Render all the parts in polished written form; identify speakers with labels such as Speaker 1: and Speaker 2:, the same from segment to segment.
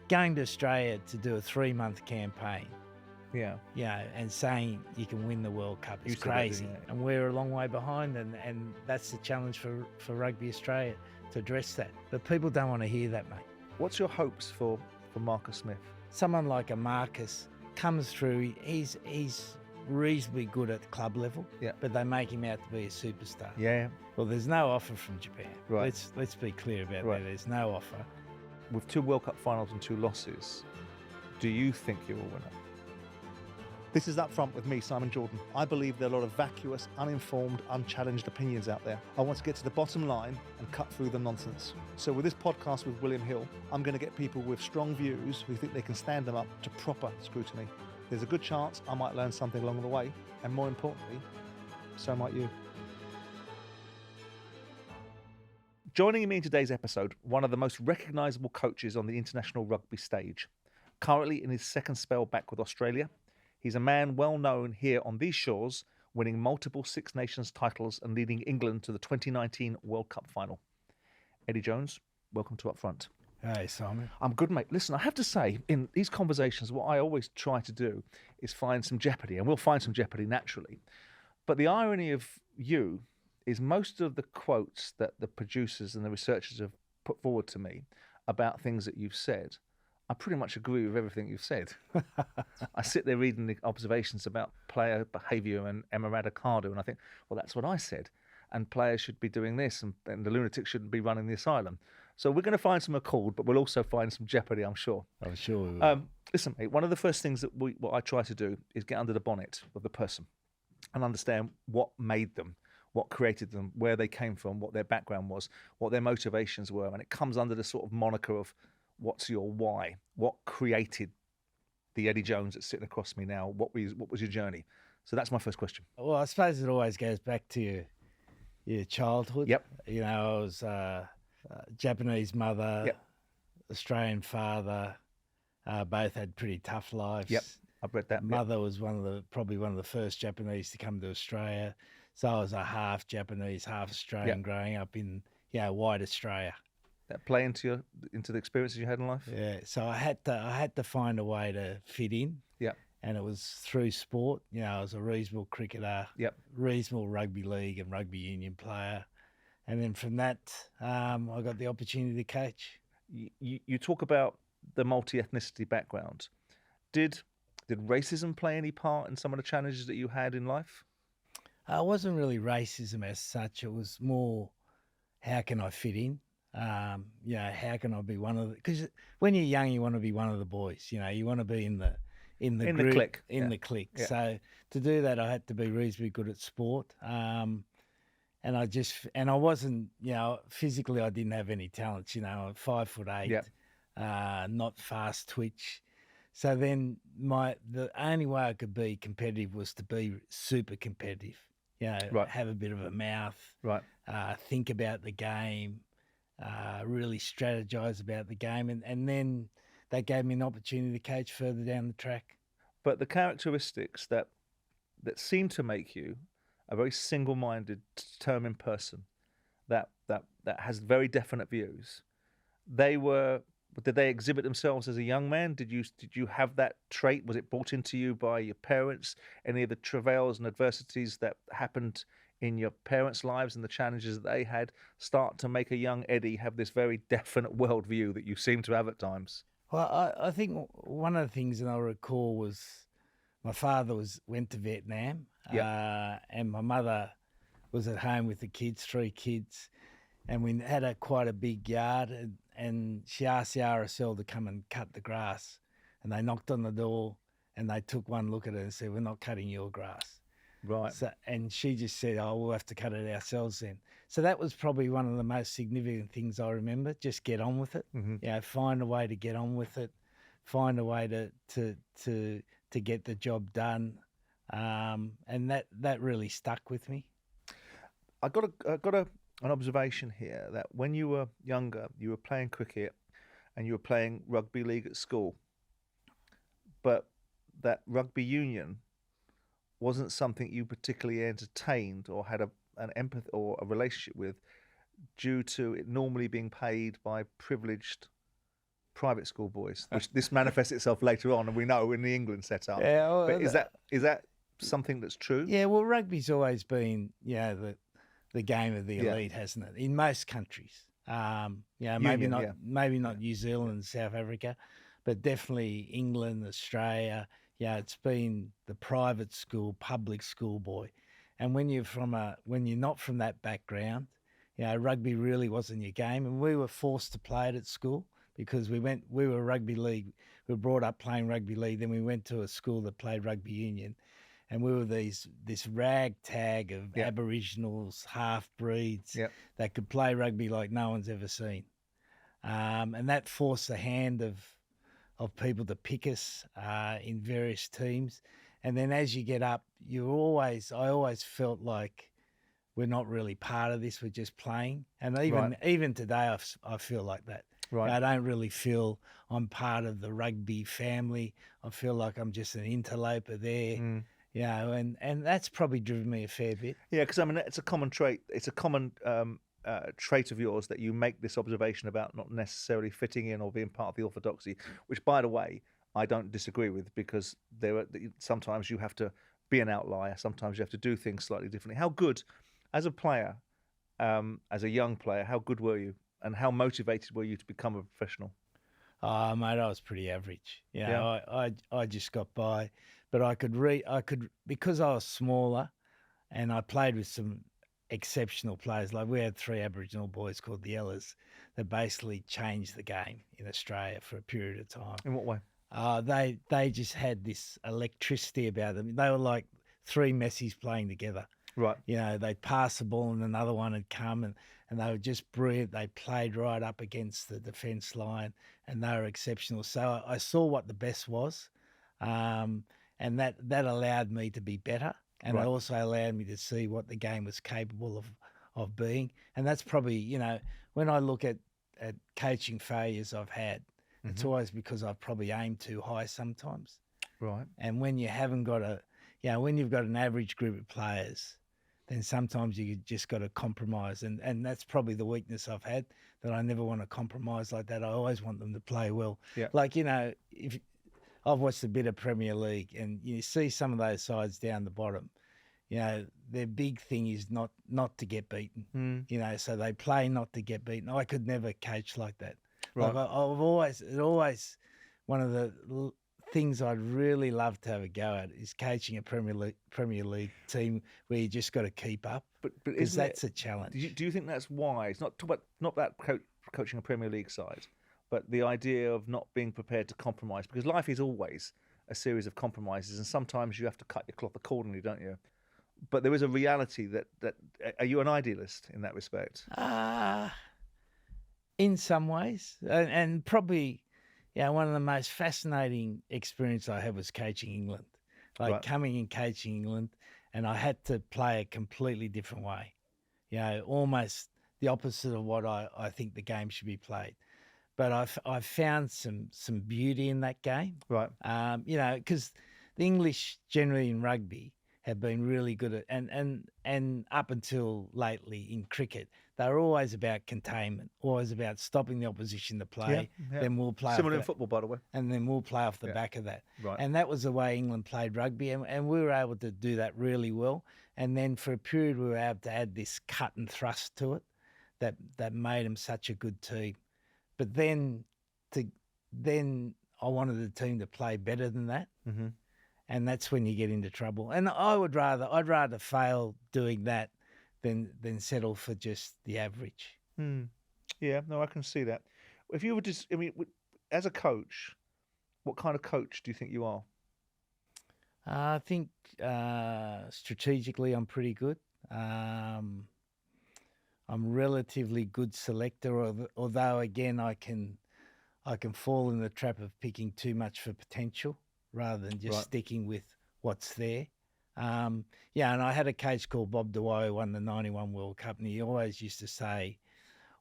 Speaker 1: going to Australia to do a 3-month campaign,
Speaker 2: Yeah.
Speaker 1: and saying you can win the World Cup is
Speaker 2: You said that,
Speaker 1: crazy.
Speaker 2: didn't you?
Speaker 1: And we're a long way behind, and that's the challenge for Rugby Australia, to address that. But people don't want to hear that, mate.
Speaker 2: What's your hopes for Marcus Smith?
Speaker 1: Someone like a Marcus comes through, he's reasonably good at club level,
Speaker 2: Yeah.
Speaker 1: but they make him out to be a superstar.
Speaker 2: Yeah.
Speaker 1: Well, there's no offer from Japan.
Speaker 2: Right.
Speaker 1: Let's be clear about
Speaker 2: Right.
Speaker 1: that. There's no offer.
Speaker 2: With 2 World Cup finals and 2 losses, do you think you're a winner? This is Up Front with me, Simon Jordan. I believe there are a lot of vacuous, uninformed, unchallenged opinions out there. I want to get to the bottom line and cut through the nonsense. So with this podcast with William Hill, I'm going to get people with strong views who think they can stand them up to proper scrutiny. There's a good chance I might learn something along the way, and more importantly, so might you. Joining me in today's episode, one of the most recognisable coaches on the international rugby stage. Currently in his second spell back with Australia, he's a man well known here on these shores, winning multiple Six Nations titles and leading England to the 2019 World Cup final. Eddie Jones, welcome to Up Front.
Speaker 1: Hey, Simon.
Speaker 2: I'm good, mate. Listen, I have to say, in these conversations, what I always try to do is find some jeopardy, and we'll find some jeopardy naturally. But the irony of you is most of the quotes that the producers and the researchers have put forward to me about things that you've said, I pretty much agree with everything you've said. I sit there reading the observations about player behaviour and Emirata Cardo, and I think, well, that's what I said. And players should be doing this, and the lunatics shouldn't be running the asylum. So we're going to find some accord, but we'll also find some jeopardy, I'm sure.
Speaker 1: I'm sure we will.
Speaker 2: Listen, mate, one of the first things that what I try to do is get under the bonnet of the person and understand what made them, what created them, where they came from, what their background was, what their motivations were. And it comes under the sort of moniker of what's your why? What created the Eddie Jones that's sitting across me now? What was your journey? So that's my first question.
Speaker 1: Well, I suppose it always goes back to your childhood.
Speaker 2: Yep.
Speaker 1: You know, I was Japanese mother,
Speaker 2: Yep.
Speaker 1: Australian father. Both had pretty tough lives.
Speaker 2: Yep. I've read that.
Speaker 1: Mother was probably one of the first Japanese to come to Australia. So I was a half Japanese, half Australian growing up in white Australia.
Speaker 2: That play into the experiences you had in life?
Speaker 1: Yeah. So I had to find a way to fit in.
Speaker 2: Yeah.
Speaker 1: And it was through sport. You know, I was a reasonable cricketer, reasonable rugby league and rugby union player. And then from that, I got the opportunity to coach.
Speaker 2: You talk about the multi-ethnicity background. Did racism play any part in some of the challenges that you had in life?
Speaker 1: It wasn't really racism as such. It was more, how can I fit in? How can I be one of the... Because when you're young, you want to be one of the boys. You know, you want to be in the group,
Speaker 2: clique.
Speaker 1: the clique.
Speaker 2: Yeah.
Speaker 1: So to do that, I had to be reasonably good at sport. And I wasn't, physically I didn't have any talents. I'm 5'8", not fast twitch. So then the only way I could be competitive was to be super competitive. Have a bit of a mouth, think about the game, really strategize about the game, and then that gave me an opportunity to coach further down the track.
Speaker 2: But the characteristics that seem to make you a very single-minded, determined person that has very definite views, did they exhibit themselves as a young man? Did you have that trait? Was it brought into you by your parents? Any of the travails and adversities that happened in your parents' lives and the challenges that they had start to make a young Eddie have this very definite worldview that you seem to have at times?
Speaker 1: Well, I think one of the things that I recall was my father went to Vietnam, and my mother was at home with the kids, 3 kids, and we had quite a big yard, and she asked the RSL to come and cut the grass, and they knocked on the door, and they took one look at it and said, "We're not cutting your grass."
Speaker 2: Right.
Speaker 1: So, and she just said, "Oh, we'll have to cut it ourselves then." So that was probably one of the most significant things I remember. Just get on with it.
Speaker 2: Mm-hmm.
Speaker 1: Find a way to get on with it. Find a way to get the job done, and that really stuck with me.
Speaker 2: I got an observation here that when you were younger, you were playing cricket and you were playing rugby league at school, but that rugby union wasn't something you particularly entertained or had an empathy or a relationship with, due to it normally being paid by privileged private school boys, which this manifests itself later on, and we know in the England setup.
Speaker 1: Yeah, well,
Speaker 2: but is that something that's true?
Speaker 1: Yeah, well, rugby's always been, the game of the elite, hasn't it? In most countries, maybe not New Zealand and South Africa, but definitely England, Australia. Yeah, it's been the private school, public school boy, and when you're not from that background, rugby really wasn't your game, and we were forced to play it at school because we were rugby league. We were brought up playing rugby league. Then we went to a school that played rugby union, and we were this ragtag of Aboriginals, half breeds that could play rugby like no one's ever seen, and that forced the hand of people to pick us in various teams. And then as you get up, I always felt like we're not really part of this. We're just playing. And even today, I feel like that.
Speaker 2: Right.
Speaker 1: I don't really feel I'm part of the rugby family. I feel like I'm just an interloper there. And that's probably driven me a fair bit.
Speaker 2: Yeah, because I mean, it's a common trait. It's a common trait of yours that you make this observation about not necessarily fitting in or being part of the orthodoxy, which, by the way, I don't disagree with, because sometimes you have to be an outlier. Sometimes you have to do things slightly differently. How good, as a player, as a young player, how good were you, and how motivated were you to become a professional?
Speaker 1: Oh, mate, I was pretty average. I just got by, but I could because I was smaller, and I played with some exceptional players. Like, we had 3 Aboriginal boys called the Ellas that basically changed the game in Australia for a period of time.
Speaker 2: In what way?
Speaker 1: They just had this electricity about them. They were like 3 Messis playing together.
Speaker 2: Right.
Speaker 1: They'd pass the ball and another one had come, and they were just brilliant. They played right up against the defence line, and they were exceptional. So I saw what the best was, and that allowed me to be better, and it also allowed me to see what the game was capable of being. And that's probably, when I look at coaching failures I've had, it's always because I've probably aimed too high sometimes.
Speaker 2: Right.
Speaker 1: And when you haven't got when you've got an average group of players, then sometimes you just got to compromise. And that's probably the weakness I've had, that I never want to compromise like that. I always want them to play well.
Speaker 2: Yeah.
Speaker 1: Like, if I've watched a bit of Premier League, and you see some of those sides down the bottom, their big thing is not to get beaten. So they play not to get beaten. I could never coach like that.
Speaker 2: Right.
Speaker 1: Like, I've always one of the things I'd really love to have a go at is coaching a Premier League team where you just got to keep up.
Speaker 2: But
Speaker 1: because that's a challenge.
Speaker 2: Do you think that's wise? Not that coaching a Premier League side, but the idea of not being prepared to compromise, because life is always a series of compromises, and sometimes you have to cut your cloth accordingly, don't you? But there is a reality that are you an idealist in that respect?
Speaker 1: In some ways, and probably, one of the most fascinating experiences I had was coaching England. Coming and coaching England, and I had to play a completely different way. Almost the opposite of what I think the game should be played. But I found some beauty in that game.
Speaker 2: Right.
Speaker 1: Because the English generally in rugby have been really good at, and up until lately in cricket, they're always about containment, always about stopping the opposition to play.
Speaker 2: Yeah.
Speaker 1: Then we'll play.
Speaker 2: Similar in football, by the way.
Speaker 1: And then we'll play off the back of that.
Speaker 2: Right.
Speaker 1: And that was the way England played rugby, and we were able to do that really well. And then for a period, we were able to add this cut and thrust to it that made them such a good team. But then I wanted the team to play better than that. Mm-hmm. And that's when you get into trouble. And I'd rather fail doing that than settle for just the average.
Speaker 2: Yeah, no, I can see that. If you were just, as a coach, what kind of coach do you think you are?
Speaker 1: I think strategically I'm pretty good. I'm relatively good selector, although again I can fall in the trap of picking too much for potential rather than just sticking with what's there. And I had a coach called Bob Dwyer who won the 91 World Cup, and he always used to say,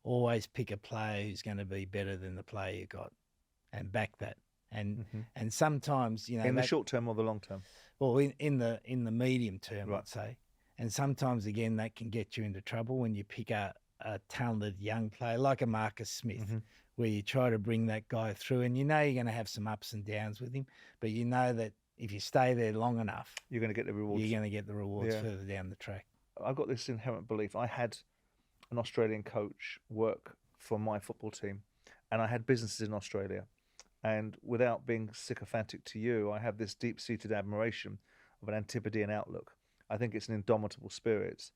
Speaker 1: always pick a player who's going to be better than the player you got, and back that. And sometimes,
Speaker 2: in the short term or the long term?
Speaker 1: Well, in the medium term, I'd say. And sometimes, again, that can get you into trouble when you pick a talented young player like a Marcus Smith, where you try to bring that guy through, and you know you're going to have some ups and downs with him, but you know that if you stay there long enough,
Speaker 2: You're going to get the rewards.
Speaker 1: you're going to get the rewards
Speaker 2: Yeah.
Speaker 1: further down the track.
Speaker 2: I've got this inherent belief. I had an Australian coach work for my football team, and I had businesses in Australia. And without being sycophantic to you, I have this deep-seated admiration of an Antipodean outlook. I think it's an indomitable spirit.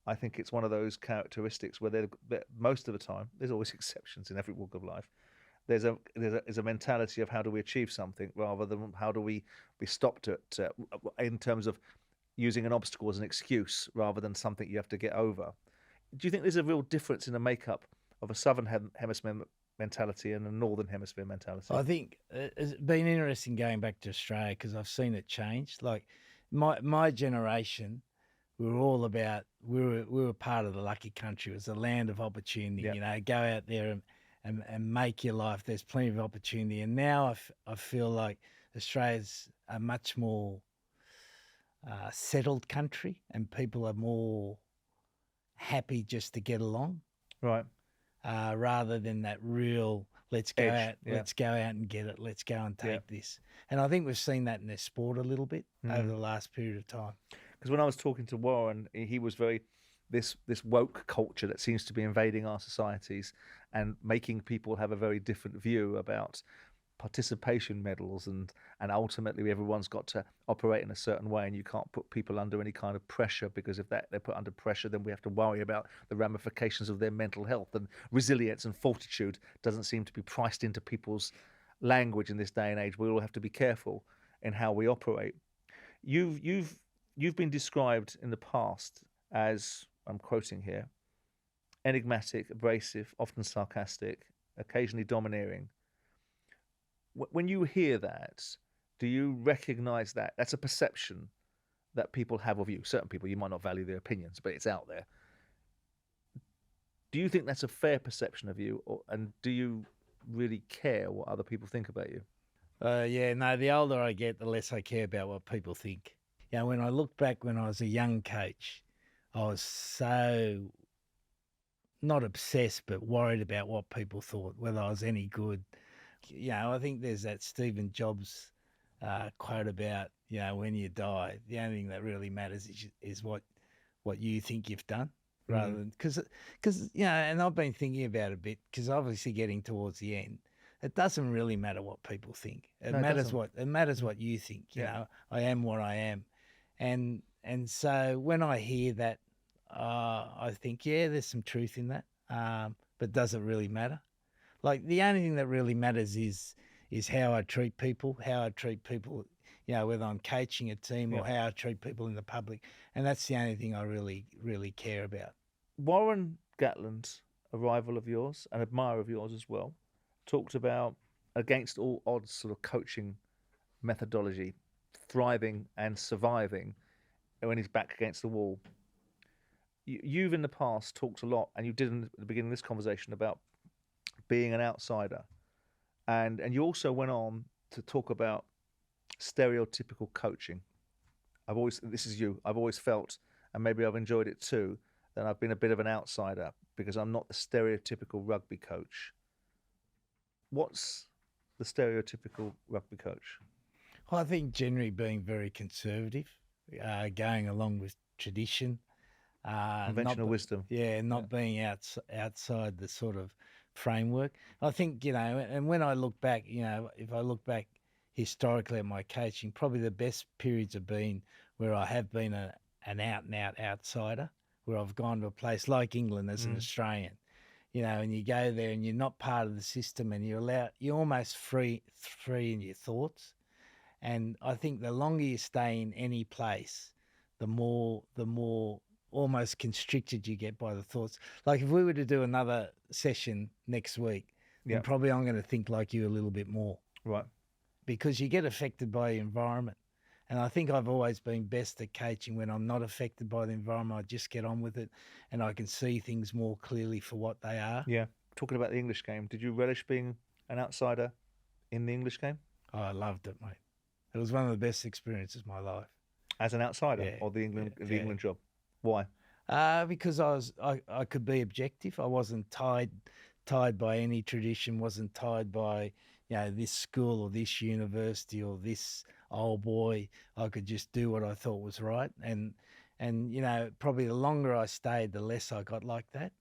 Speaker 2: I think it's one of those characteristics where they're most of the time, there's always exceptions in every walk of life. There's a mentality of how do we achieve something rather than how do we be stopped at in terms of using an obstacle as an excuse rather than something you have to get over. Do you think there's a real difference in the makeup of a Southern Hemisphere mentality and a Northern Hemisphere mentality?
Speaker 1: I think it's been interesting going back to Australia because I've seen it change. Like my generation, we were all about we were part of the lucky country. It was a land of opportunity.
Speaker 2: Yep.
Speaker 1: You know, go out there and make your life. There's plenty of opportunity. And now I feel like Australia's a much more settled country, and people are more happy just to get along,
Speaker 2: Right.
Speaker 1: rather than that real let's go
Speaker 2: Edge,
Speaker 1: out,
Speaker 2: yeah.
Speaker 1: let's go out and get it, let's go and take this. And I think we've seen that in their sport a little bit over the last period of time.
Speaker 2: Because when I was talking to Warren, he was very this woke culture that seems to be invading our societies and making people have a very different view about participation medals and ultimately everyone's got to operate in a certain way and you can't put people under any kind of pressure because if they're put under pressure then we have to worry about the ramifications of their mental health, and resilience and fortitude doesn't seem to be priced into people's language in this day and age. We all have to be careful in how we operate. You've been described in the past as, I'm quoting here, enigmatic, abrasive, often sarcastic, occasionally domineering. When you hear that, do you recognize that? That's a perception that people have of you. Certain people, you might not value their opinions, but it's out there. Do you think that's a fair perception of you, and do you really care what other people think about you?
Speaker 1: Yeah, no, the older I get, the less I care about what people think. You know, when I look back when I was a young coach, I was so not obsessed, but worried about what people thought, whether I was any good. You know, I think there's that Stephen Jobs quote about, you know, when you die, the only thing that really matters is what you think you've done, rather than because you know, and I've been thinking about it a bit because obviously getting towards the end, it doesn't really matter what people think. It matters what you think. You know, I am what I am, and so when I hear that, I think there's some truth in that, but does it really matter? Like the only thing that really matters is how I treat people, you know, whether I'm coaching a team or how I treat people in the public. And that's the only thing I really, really care about.
Speaker 2: Warren Gatland's, a rival of yours, an admirer of yours as well, talked about against all odds sort of coaching methodology, thriving and surviving when he's back against the wall. You've in the past talked a lot, and you did at the beginning of this conversation, about being an outsider, and you also went on to talk about stereotypical coaching. I've always felt, and maybe I've enjoyed it too, that I've been a bit of an outsider because I'm not the stereotypical rugby coach. What's the stereotypical rugby coach?
Speaker 1: Well, I think generally being very conservative, going along with tradition,
Speaker 2: Conventional wisdom.
Speaker 1: Not being outside the sort of framework. I think, you know, and when I look back, you know, if I look back historically at my coaching, probably the best periods have been where I have been an out and out outsider, where I've gone to a place like England as an Australian, you know, and you go there and you're not part of the system and you're almost free in your thoughts. And I think the longer you stay in any place, the more almost constricted you get by the thoughts. Like if we were to do another session next week, then probably I'm going to think like you a little bit more.
Speaker 2: Right.
Speaker 1: Because you get affected by your environment. And I think I've always been best at coaching when I'm not affected by the environment. I just get on with it and I can see things more clearly for what they are.
Speaker 2: Yeah. Talking about the English game, did you relish being an outsider in the English game?
Speaker 1: Oh, I loved it, mate. It was one of the best experiences of my life.
Speaker 2: As an outsider, or the England job? Why?
Speaker 1: Because I could be objective. I wasn't tied tied by any tradition, wasn't tied by, this school or this university or this old boy. I could just do what I thought was right. And probably the longer I stayed, the less I got like that,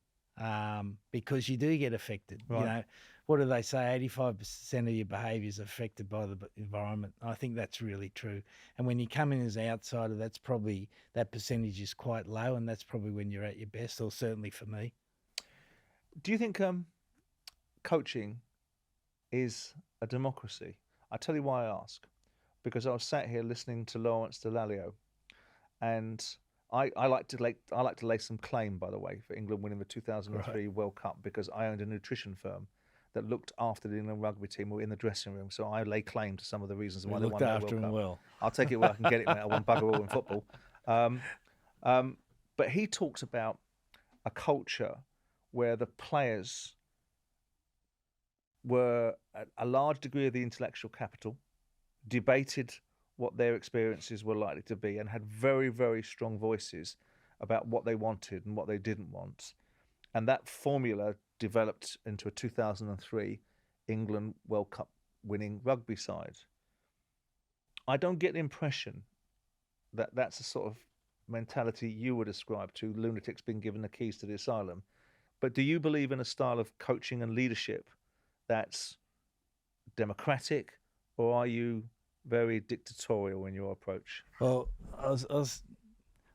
Speaker 1: because you do get affected.
Speaker 2: Right.
Speaker 1: What do they say? 85% of your behaviour is affected by the environment. I think that's really true. And when you come in as an outsider, that percentage is quite low, and that's probably when you're at your best, or certainly for me.
Speaker 2: Do you think coaching is a democracy? I tell you why I ask. Because I was sat here listening to Lawrence Dallaglio, and I like to lay some claim, by the way, for England winning the 2003 World Cup, because I owned a nutrition firm that looked after the England rugby team, were in the dressing room. So I lay claim to some of the reasons why they won that World Cup.
Speaker 1: Well.
Speaker 2: I'll take it where I can get it, mate. I won bugger all in football. But he talks about a culture where the players were a large degree of the intellectual capital, debated what their experiences were likely to be, and had very, very strong voices about what they wanted and what they didn't want. And that formula developed into a 2003 England World Cup winning rugby side. I don't get the impression that that's a sort of mentality you would ascribe to lunatics being given the keys to the asylum. But do you believe in a style of coaching and leadership that's democratic, or are you very dictatorial in your approach?
Speaker 1: Well, I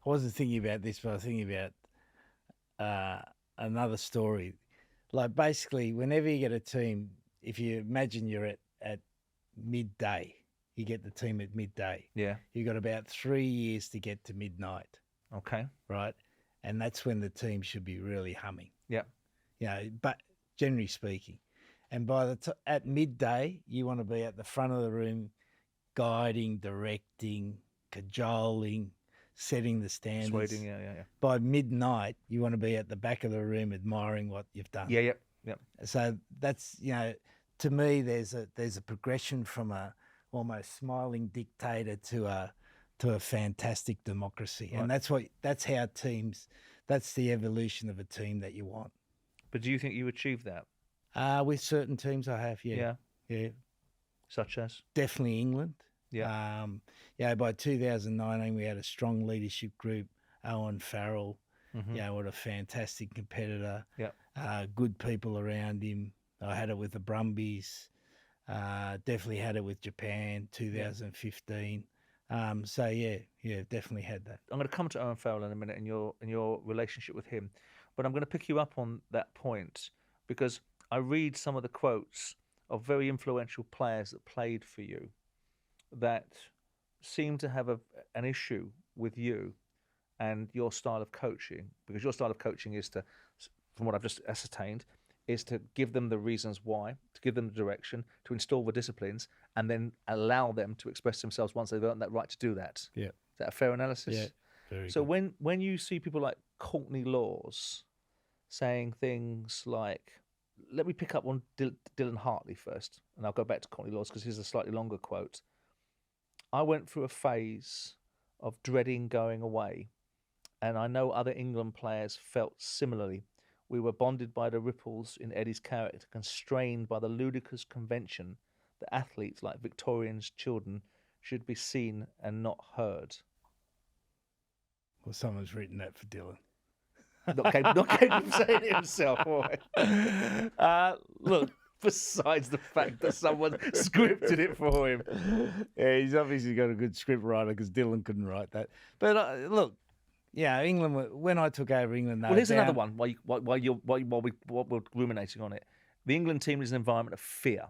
Speaker 1: wasn't thinking about this, but I was thinking about another story. Like, basically, whenever you get a team, if you imagine you're at midday, you get the team at midday.
Speaker 2: Yeah.
Speaker 1: You've got about 3 years to get to midnight.
Speaker 2: Okay.
Speaker 1: Right? And that's when the team should be really humming.
Speaker 2: Yeah.
Speaker 1: But generally speaking. And at midday, you want to be at the front of the room, guiding, directing, cajoling, setting the standards.
Speaker 2: Persuading, yeah.
Speaker 1: By midnight, you want to be at the back of the room admiring what you've done.
Speaker 2: Yeah.
Speaker 1: So that's, to me, there's a progression from a almost smiling dictator to a fantastic democracy.
Speaker 2: Right.
Speaker 1: And that's how teams, that's the evolution of a team that you want.
Speaker 2: But do you think you achieved that?
Speaker 1: With certain teams I have, yeah.
Speaker 2: Such as?
Speaker 1: Definitely England.
Speaker 2: Yeah.
Speaker 1: By 2019, we had a strong leadership group. Owen, Farrell,
Speaker 2: Mm-hmm.
Speaker 1: what a fantastic competitor.
Speaker 2: Yeah.
Speaker 1: Good people around him. I had it with the Brumbies. Definitely had it with Japan, 2015. Definitely had that.
Speaker 2: I'm going to come to Owen Farrell in a minute and your relationship with him, but I'm going to pick you up on that point because I read some of the quotes of very influential players that played for you that seem to have an issue with you and your style of coaching, because your style of coaching is to, from what I've just ascertained, is to give them the reasons why, to give them the direction, to install the disciplines, and then allow them to express themselves once they've earned that right to do that.
Speaker 1: Yeah.
Speaker 2: Is that a fair analysis?
Speaker 1: Yeah. Very
Speaker 2: so
Speaker 1: good.
Speaker 2: when you see people like Courtney Laws saying things like, let me pick up on Dylan Hartley first, and I'll go back to Courtney Laws because here's a slightly longer quote. I went through a phase of dreading going away, and I know other England players felt similarly. We were bonded by the ripples in Eddie's character, constrained by the ludicrous convention that athletes like Victorians' children should be seen and not heard.
Speaker 1: Well, someone's written that for Dylan.
Speaker 2: Not capable of saying it himself, boy. Look, besides the fact that someone scripted it for him.
Speaker 1: Yeah, he's obviously got a good script writer because Dylan couldn't write that. But look, yeah, England. When I took over England,
Speaker 2: well, here's another one. While we're ruminating on it, the England team is an environment of fear.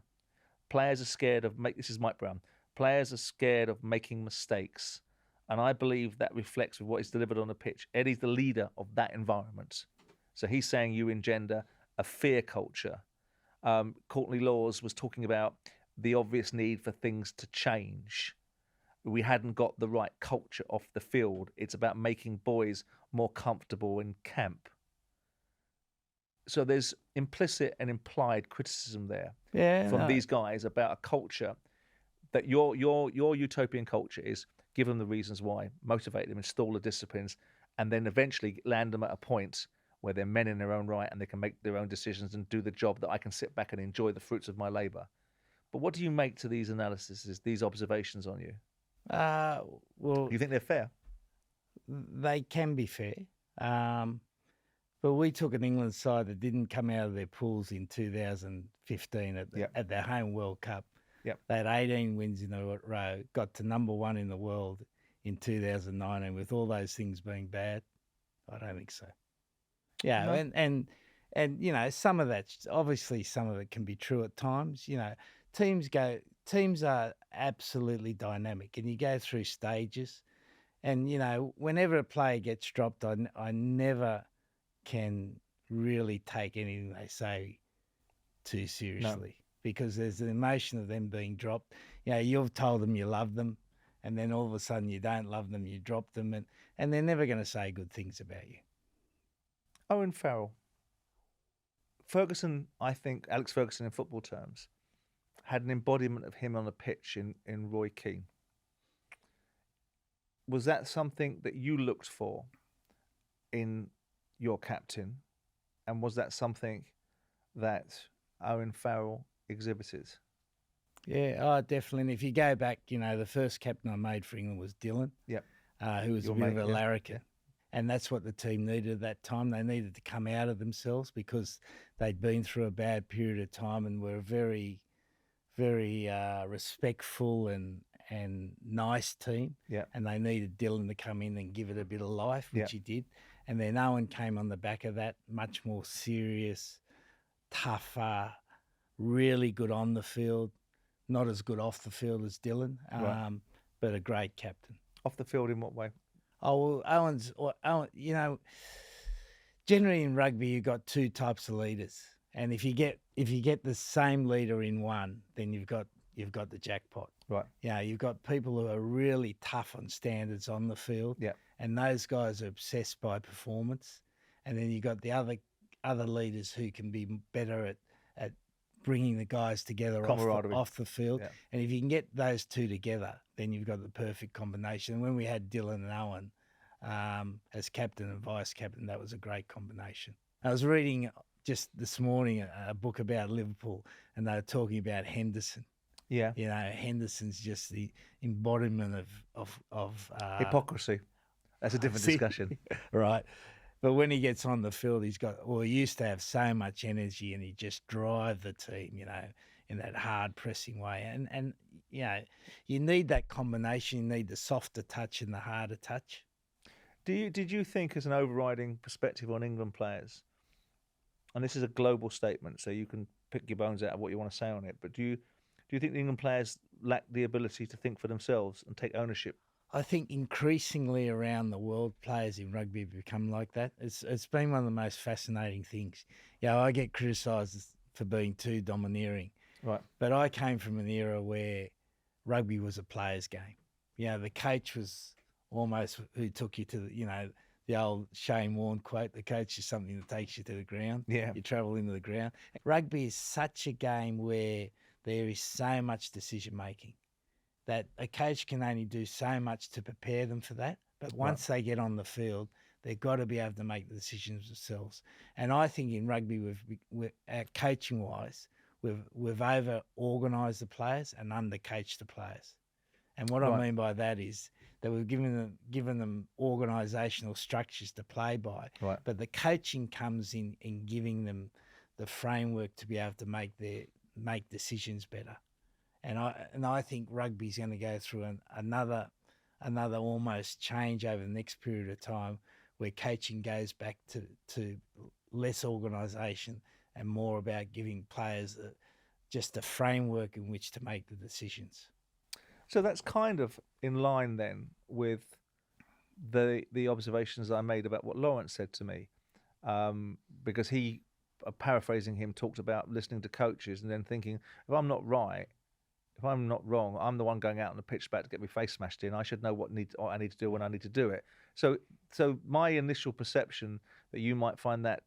Speaker 2: Players are scared of this is Mike Brown. Players are scared of making mistakes, and I believe that reflects with what is delivered on the pitch. Eddie's the leader of that environment, so he's saying you engender a fear culture. Courtney Laws was talking about the obvious need for things to change. We hadn't got the right culture off the field. It's about making boys more comfortable in camp. So there's implicit and implied criticism there from these guys about a culture that your utopian culture is give them the reasons why, motivate them, install the disciplines, and then eventually land them at a point where they're men in their own right and they can make their own decisions and do the job that I can sit back and enjoy the fruits of my labour. But what do you make to these analyses, these observations on you?
Speaker 1: Well,
Speaker 2: Do you think they're fair?
Speaker 1: they can be fair. But we took an England side that didn't come out of their pools in 2015 at their home World Cup.
Speaker 2: Yep.
Speaker 1: They had 18 wins in a row, got to number one in the world in 2019. With all those things being bad, I don't think so. Yeah, no. and you know, some of that, obviously some of it can be true at times. You know, teams are absolutely dynamic, and you go through stages. And, you know, whenever a player gets dropped, I never can really take anything they say too seriously, because there's an emotion of them being dropped. You know, you've told them you love them, and then all of a sudden you don't love them, you drop them, and they're never going to say good things about you.
Speaker 2: Owen Farrell. Ferguson, I think, Alex Ferguson in football terms, had an embodiment of him on the pitch in Roy Keane. Was that something that you looked for in your captain? And was that something that Owen Farrell exhibited?
Speaker 1: Yeah, definitely. And if you go back, you know, the first captain I made for England was Dylan, who was a bit of a larrikin. And that's what the team needed at that time. They needed to come out of themselves because they'd been through a bad period of time and were very, very respectful and nice team.
Speaker 2: Yeah.
Speaker 1: And they needed Dylan to come in and give it a bit of life, which he did. And then Owen came on the back of that, much more serious, tougher, really good on the field, not as good off the field as Dylan, but a great captain.
Speaker 2: Off the field in what way?
Speaker 1: Oh, well, Owen, you know, generally in rugby you've got two types of leaders, and if you get the same leader in one, then you've got the jackpot.
Speaker 2: Right.
Speaker 1: Yeah, you've got people who are really tough on standards on the field.
Speaker 2: Yeah.
Speaker 1: And those guys are obsessed by performance. And then you've got the other leaders who can be better at bringing the guys together off the field. Yeah. And if you can get those two together, then you've got the perfect combination. And when we had Dylan and Owen as captain and vice captain, that was a great combination. I was reading just this morning a book about Liverpool, and they were talking about Henderson.
Speaker 2: Yeah.
Speaker 1: You know, Henderson's just the embodiment of
Speaker 2: hypocrisy. That's a different discussion.
Speaker 1: Right. But when he gets on the field, he used to have so much energy and he just drive the team, you know, in that hard pressing way. And you know, you need that combination. You need the softer touch and the harder touch.
Speaker 2: Did you think, as an overriding perspective on England players, and this is a global statement, so you can pick your bones out of what you want to say on it, but do you think the England players lack the ability to think for themselves and take ownership?
Speaker 1: I think increasingly around the world, players in rugby have become like that. It's been one of the most fascinating things. You know, I get criticised for being too domineering.
Speaker 2: Right.
Speaker 1: But I came from an era where rugby was a player's game. You know, the coach was almost who took you to, you know, the old Shane Warne quote, the coach is something that takes you to the ground.
Speaker 2: Yeah.
Speaker 1: You travel into the ground. Rugby is such a game where there is so much decision-making that a coach can only do so much to prepare them for that. But once they get on the field, they've got to be able to make the decisions themselves. And I think in rugby, we've coaching-wise, we've over-organised the players and under-coached the players. And what I mean by that is that we've given them organisational structures to play by.
Speaker 2: Right.
Speaker 1: But the coaching comes in giving them the framework to be able to make decisions better. And I think rugby's going to go through another almost change over the next period of time, where coaching goes back to less organisation and more about giving players just a framework in which to make the decisions.
Speaker 2: So that's kind of in line then with the observations I made about what Lawrence said to me, because he, paraphrasing him, talked about listening to coaches and then thinking, if I'm not wrong, I'm the one going out on the pitch back to get my face smashed in. I should know what I need to do when I need to do it. So my initial perception that you might find that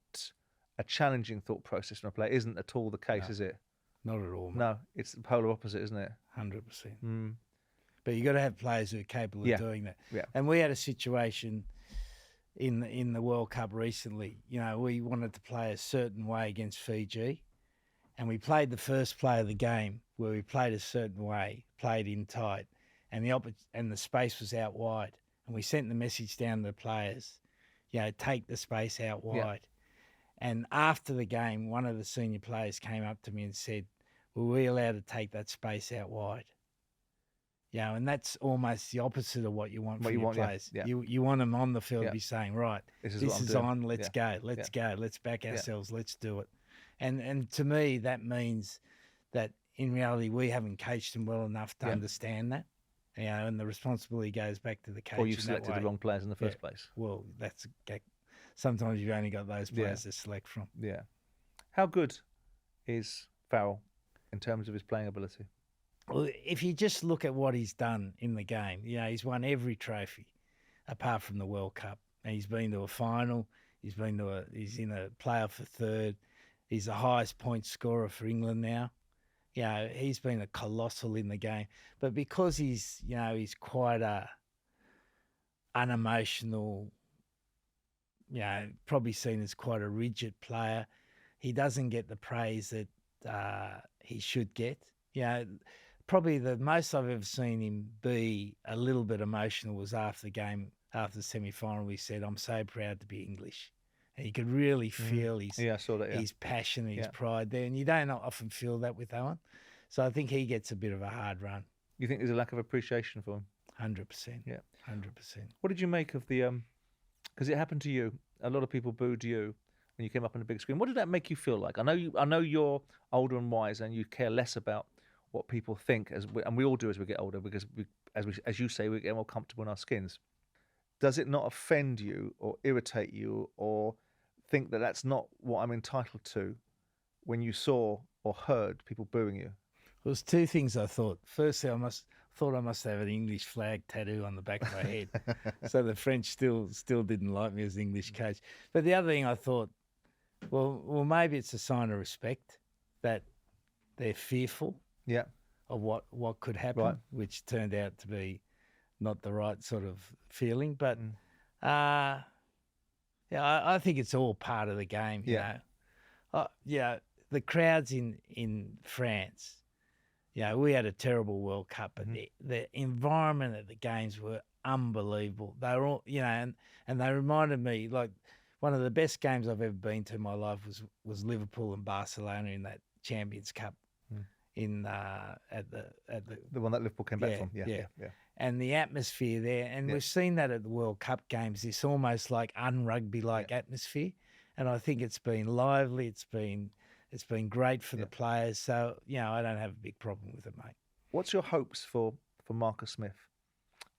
Speaker 2: a challenging thought process from a player isn't at all the case, is it?
Speaker 1: Not at all, mate.
Speaker 2: No, it's the polar opposite, isn't it?
Speaker 1: 100%. But you've got to have players who are capable of doing that.
Speaker 2: Yeah.
Speaker 1: And we had a situation in the World Cup recently. You know, we wanted to play a certain way against Fiji, and we played the first play of the game where we played a certain way, played in tight, and the space was out wide, and we sent the message down to the players, you know, take the space out wide. And after the game, one of the senior players came up to me and said, "Were we allowed to take that space out wide?" You know, and that's almost the opposite of what you want from your players.
Speaker 2: Yeah.
Speaker 1: You want them on the field to be saying, right, this is on, let's go, let's back ourselves, let's do it. And to me, that means that in reality, we haven't coached them well enough to understand that. You know, and the responsibility goes back to the coach.
Speaker 2: Or you've selected the wrong players in the first place.
Speaker 1: Well, sometimes you've only got those players to select from.
Speaker 2: Yeah. How good is Farrell in terms of his playing ability?
Speaker 1: Well, if you just look at what he's done in the game, you know, he's won every trophy apart from the World Cup. And he's been to a final. He's in a playoff for third. He's the highest point scorer for England now. You know, he's been a colossal in the game. But because he's quite a unemotional, you know, probably seen as quite a rigid player, he doesn't get the praise that he should get. You know, probably the most I've ever seen him be a little bit emotional was after the game, after the semi-final. He said, "I'm so proud to be English." And you could really feel his passion and his pride there. And you don't often feel that with Owen. So I think he gets a bit of a hard run.
Speaker 2: You think there's a lack of appreciation for him?
Speaker 1: 100%.
Speaker 2: Yeah.
Speaker 1: 100%.
Speaker 2: What did you make of the, because it happened to you, a lot of people booed you when you came up on the big screen. What did that make you feel like? I know you're older and wiser and you care less about what people think, and we all do as we get older, because as you say, we get more comfortable in our skins. Does it not offend you or irritate you or think that that's not what I'm entitled to when you saw or heard people booing you?
Speaker 1: There was two things I thought. Firstly, I must have an English flag tattoo on the back of my head. So the French still didn't like me as an English coach. But the other thing I thought, well, maybe it's a sign of respect that they're fearful of what could happen, which turned out to be not the right sort of feeling. But I think it's all part of the game. You know, the crowds in France. Yeah, we had a terrible World Cup, but the environment at the games were unbelievable. They were all, you know, and they reminded me, like, one of the best games I've ever been to in my life was Liverpool and Barcelona in that Champions Cup at the
Speaker 2: one that Liverpool came back from. Yeah.
Speaker 1: And the atmosphere there, and we've seen that at the World Cup games. This almost like un-rugby-like atmosphere, and I think it's been lively. It's been great for the players. So, you know, I don't have a big problem with it, mate.
Speaker 2: What's your hopes for Marcus Smith?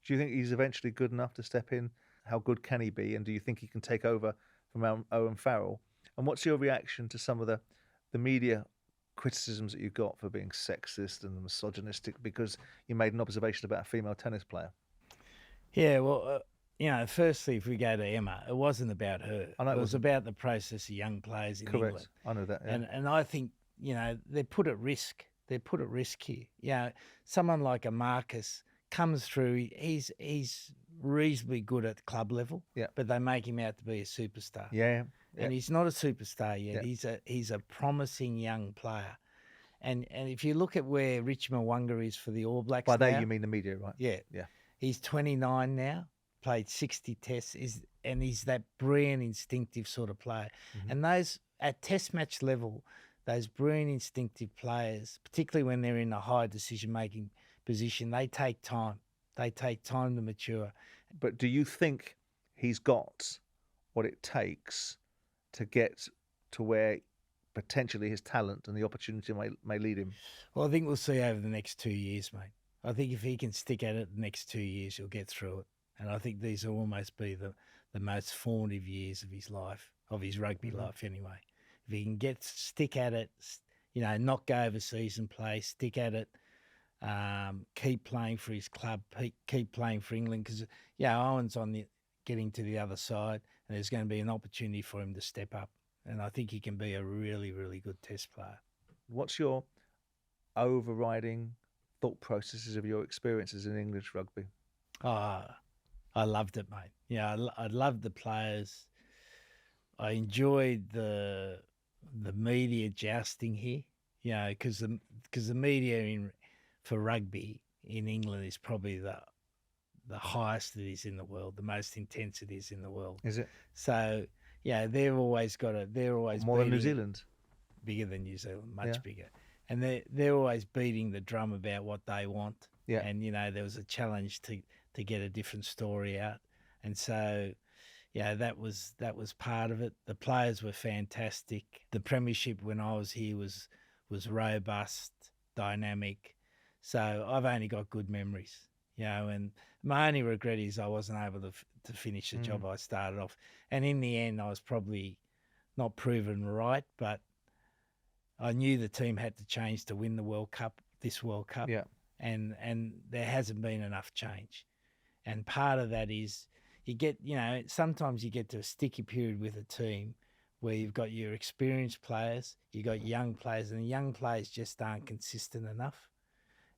Speaker 2: Do you think he's eventually good enough to step in? How good can he be? And do you think he can take over from Owen Farrell? And what's your reaction to some of the media criticisms that you got for being sexist and misogynistic because you made an observation about a female tennis player?
Speaker 1: Yeah, well, you know, firstly, if we go to Emma, it wasn't about her. I know it was about the process of young players in England.
Speaker 2: I know that. Yeah.
Speaker 1: And I think, you know, they're put at risk. They're put at risk here. You know, someone like a Marcus comes through. He's reasonably good at club level.
Speaker 2: Yeah.
Speaker 1: But they make him out to be a superstar.
Speaker 2: Yeah.
Speaker 1: And he's not a superstar yet. Yeah. He's a promising young player. And if you look at where Rich Mwanga is for the All Blacks
Speaker 2: by
Speaker 1: now,
Speaker 2: that you mean the media, right?
Speaker 1: Yeah. He's 29 now. Played 60 tests, and he's that brilliant, instinctive sort of player. And those at test match level, those brilliant, instinctive players, particularly when they're in a high decision-making position, they take time. They take time to mature.
Speaker 2: But do you think he's got what it takes to get to where potentially his talent and the opportunity may lead him?
Speaker 1: Well, I think we'll see over the next 2 years, mate. I think if he can stick at it the next 2 years, he'll get through it. And I think these will almost be the most formative years of his life, of his rugby life anyway. If he can stick at it, you know, not go overseas and play, stick at it, keep playing for his club, keep playing for England, because, Owen's getting to the other side, and there's going to be an opportunity for him to step up. And I think he can be a really, really good test player.
Speaker 2: What's your overriding thought processes of your experiences in English rugby?
Speaker 1: I loved it, mate. Yeah, I loved the players. I enjoyed the media jousting here. You know, because the media for rugby in England is probably the highest it is in the world, the most intense it is in the world.
Speaker 2: Is it?
Speaker 1: So yeah, they're always
Speaker 2: More than New
Speaker 1: beating
Speaker 2: Zealand?
Speaker 1: bigger than New Zealand, much
Speaker 2: Yeah.
Speaker 1: bigger, and they're always beating the drum about what they want.
Speaker 2: Yeah.
Speaker 1: And you know, there was a challenge to get a different story out, and so yeah, that was part of it. The players were fantastic. The premiership when I was here was robust, dynamic. So I've only got good memories, you know. And my only regret is I wasn't able to finish the job I started off. And in the end, I was probably not proven right, but I knew the team had to change to win the World Cup, this World Cup.
Speaker 2: Yeah.
Speaker 1: And there hasn't been enough change. And part of that is you get, you know, sometimes you get to a sticky period with a team where you've got your experienced players, you've got young players, and the young players just aren't consistent enough.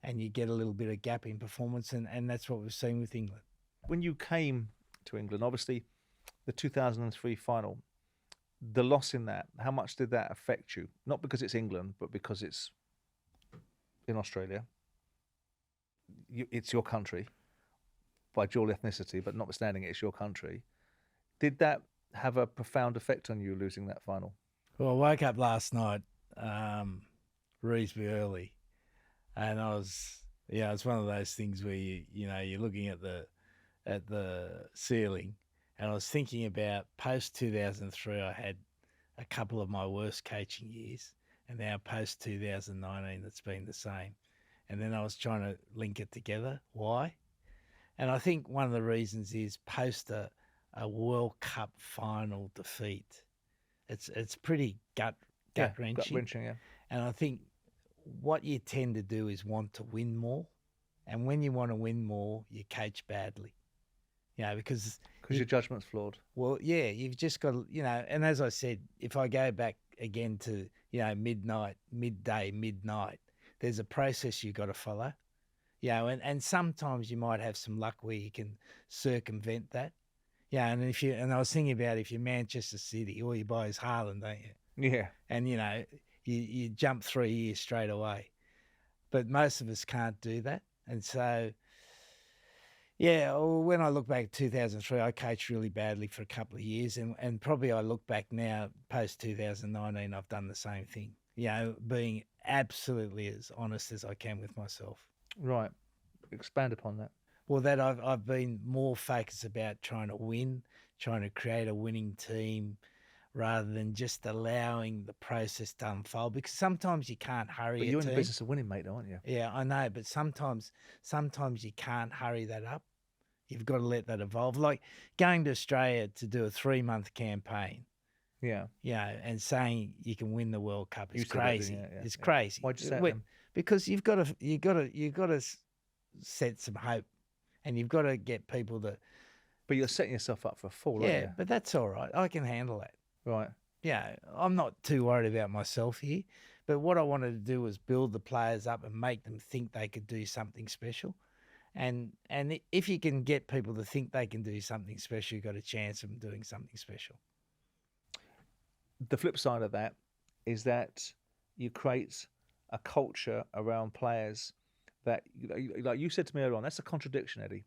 Speaker 1: And you get a little bit of gap in performance, and that's what we've seen with England.
Speaker 2: When you came to England, obviously the 2003 final, the loss in that, how much did that affect you? Not because it's England, but because it's in Australia. It's your country by dual ethnicity, but notwithstanding it's your country. Did that have a profound effect on you, losing that final?
Speaker 1: Well, I woke up last night reasonably early, and it's one of those things where you're looking at the ceiling, and I was thinking about post 2003. I had a couple of my worst coaching years, and now post 2019, it's been the same. And then I was trying to link it together. Why? And I think one of the reasons is post a World Cup final defeat. It's pretty gut wrenching.
Speaker 2: Gut wrenching, yeah.
Speaker 1: And I think what you tend to do is want to win more. And when you want to win more, you coach badly. You know, because
Speaker 2: your judgment's flawed.
Speaker 1: Well, yeah, you've just got to, and as I said, if I go back again to, midday, midnight, there's a process you've got to follow. And sometimes you might have some luck where you can circumvent that. Yeah, and I was thinking about if you're Manchester City, all you buy is Haaland, don't you?
Speaker 2: Yeah.
Speaker 1: And you jump 3 years straight away. But most of us can't do that. And so when I look back at 2003, I coached really badly for a couple of years, and probably I look back now, post 2019, I've done the same thing. Being absolutely as honest as I can with myself.
Speaker 2: Right. Expand upon that.
Speaker 1: Well, that I've been more focused about trying to win, trying to create a winning team, rather than just allowing the process to unfold. Because sometimes you can't hurry.
Speaker 2: But you're in the business of winning, mate, aren't you?
Speaker 1: Yeah, I know. But sometimes you can't hurry that up. You've got to let that evolve. Like going to Australia to do a 3-month campaign.
Speaker 2: Yeah.
Speaker 1: And saying you can win the World Cup is crazy. It's
Speaker 2: yeah.
Speaker 1: crazy.
Speaker 2: Why'd you say that?
Speaker 1: Because you've got to set some hope, and you've got to get people to.
Speaker 2: But you're setting yourself up for a fall, aren't you?
Speaker 1: But that's all right. I can handle that.
Speaker 2: Right.
Speaker 1: Yeah, I'm not too worried about myself here. But what I wanted to do was build the players up and make them think they could do something special. And if you can get people to think they can do something special, you've got a chance of doing something special.
Speaker 2: The flip side of that is that you create a culture around players that, like you said to me earlier on, that's a contradiction, Eddie,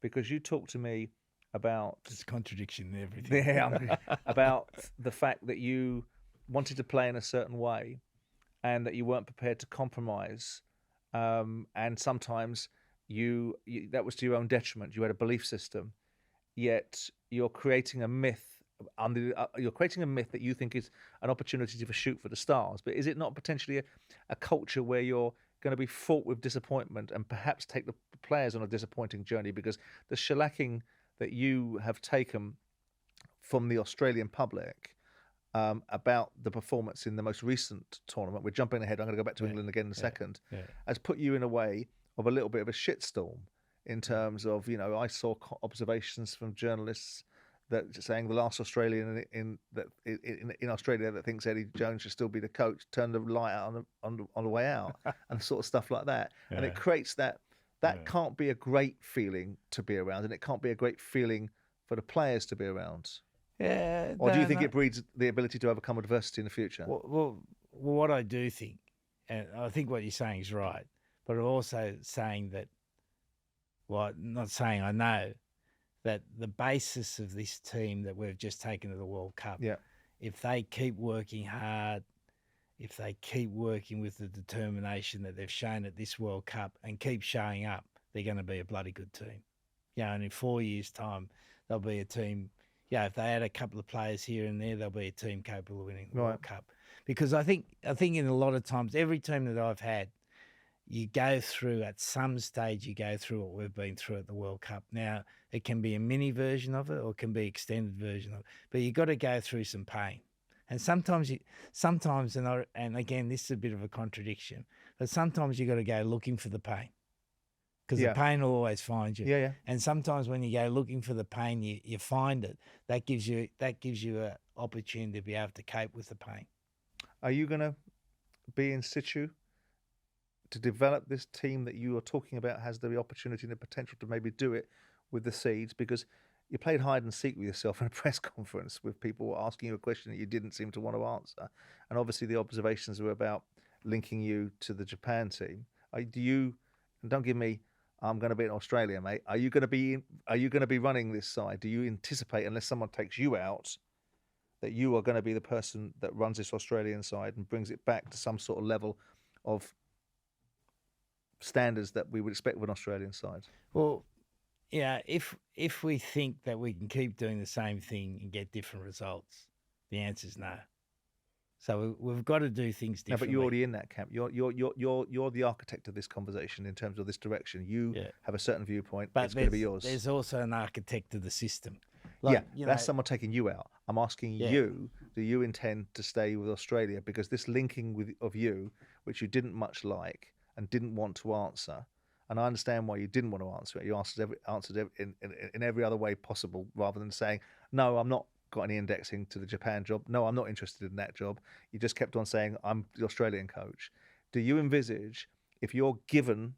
Speaker 2: because you talked to me about...
Speaker 1: There's a contradiction in everything.
Speaker 2: Yeah, about the fact that you wanted to play in a certain way and that you weren't prepared to compromise, and sometimes you that was to your own detriment. You had a belief system, yet you're creating a myth. You're creating a myth that you think is an opportunity to shoot for the stars. But is it not potentially a culture where you're going to be fraught with disappointment and perhaps take the players on a disappointing journey? Because the shellacking that you have taken from the Australian public about the performance in the most recent tournament, we're jumping ahead, I'm going to go back to England again in a second, has put you in a way of a little bit of a shitstorm in terms of, I saw observations from journalists that saying the last Australian in Australia that thinks Eddie Jones should still be the coach turned the light out on the way out and sort of stuff like that. And it creates that That can't be a great feeling to be around, and it can't be a great feeling for the players to be around.
Speaker 1: Yeah.
Speaker 2: Or do you think it breeds the ability to overcome adversity in the future?
Speaker 1: Well, what I do think, and I think what you're saying is right, but I'm also saying that, well, not saying I know, that the basis of this team that we've just taken to the World Cup, if they keep working hard, if they keep working with the determination that they've shown at this World Cup and keep showing up, they're going to be a bloody good team. And in 4 years' time, they'll be a team. If they add a couple of players here and there, they'll be a team capable of winning the World Cup. Because I think in a lot of times, every team that I've had, you go through at some stage, you go through what we've been through at the World Cup. Now, it can be a mini version of it or it can be extended version of it, but you've got to go through some pain. And sometimes, and again, this is a bit of a contradiction, but sometimes you got to go looking for the pain, because the pain will always find you. And sometimes when you go looking for the pain, you find it. That gives you an opportunity to be able to cope with the pain.
Speaker 2: Are you going to be in situ to develop this team that you are talking about has the opportunity and the potential to maybe do it with the seeds? Because you played hide and seek with yourself in a press conference with people asking you a question that you didn't seem to want to answer. And obviously the observations were about linking you to the Japan team. Do you, and don't give me, I'm going to be in Australia, mate. Are you going to be running this side? Do you anticipate, unless someone takes you out, that you are going to be the person that runs this Australian side and brings it back to some sort of level of standards that we would expect of an Australian side?
Speaker 1: Well, if we think that we can keep doing the same thing and get different results, the answer is no. So we've got to do things differently.
Speaker 2: No, but you're already in that camp. You're the architect of this conversation in terms of this direction. You have a certain viewpoint, but it's going to be yours.
Speaker 1: There's also an architect of the system.
Speaker 2: That's someone taking you out. I'm asking you, do you intend to stay with Australia? Because this linking of you, which you didn't much like and didn't want to answer, and I understand why you didn't want to answer it. You answered in every other way possible, rather than saying, no, I'm not got any indexing to the Japan job. No, I'm not interested in that job. You just kept on saying, I'm the Australian coach. Do you envisage, if you're given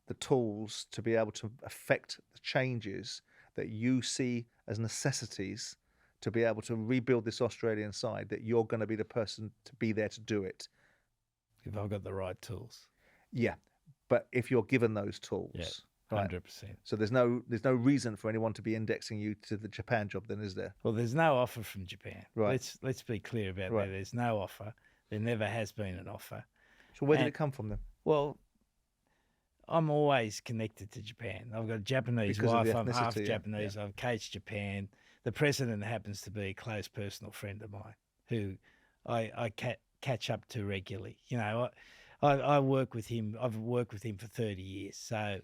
Speaker 2: the tools to be able to affect the changes that you see as necessities to be able to rebuild this Australian side, that you're going to be the person to be there to do it?
Speaker 1: If I've got the right tools.
Speaker 2: Yeah. But if you're given those tools,
Speaker 1: 100%.
Speaker 2: So there's no reason for anyone to be indexing you to the Japan job, then, is there?
Speaker 1: Well, there's no offer from Japan.
Speaker 2: Right.
Speaker 1: Let's be clear about that. There's no offer. There never has been an offer.
Speaker 2: So where did it come from then?
Speaker 1: Well, I'm always connected to Japan. I've got a Japanese wife. I'm half Japanese. I've coached Japan. The president happens to be a close personal friend of mine who I catch up to regularly. I work with him. I've worked with him for 30 years. So,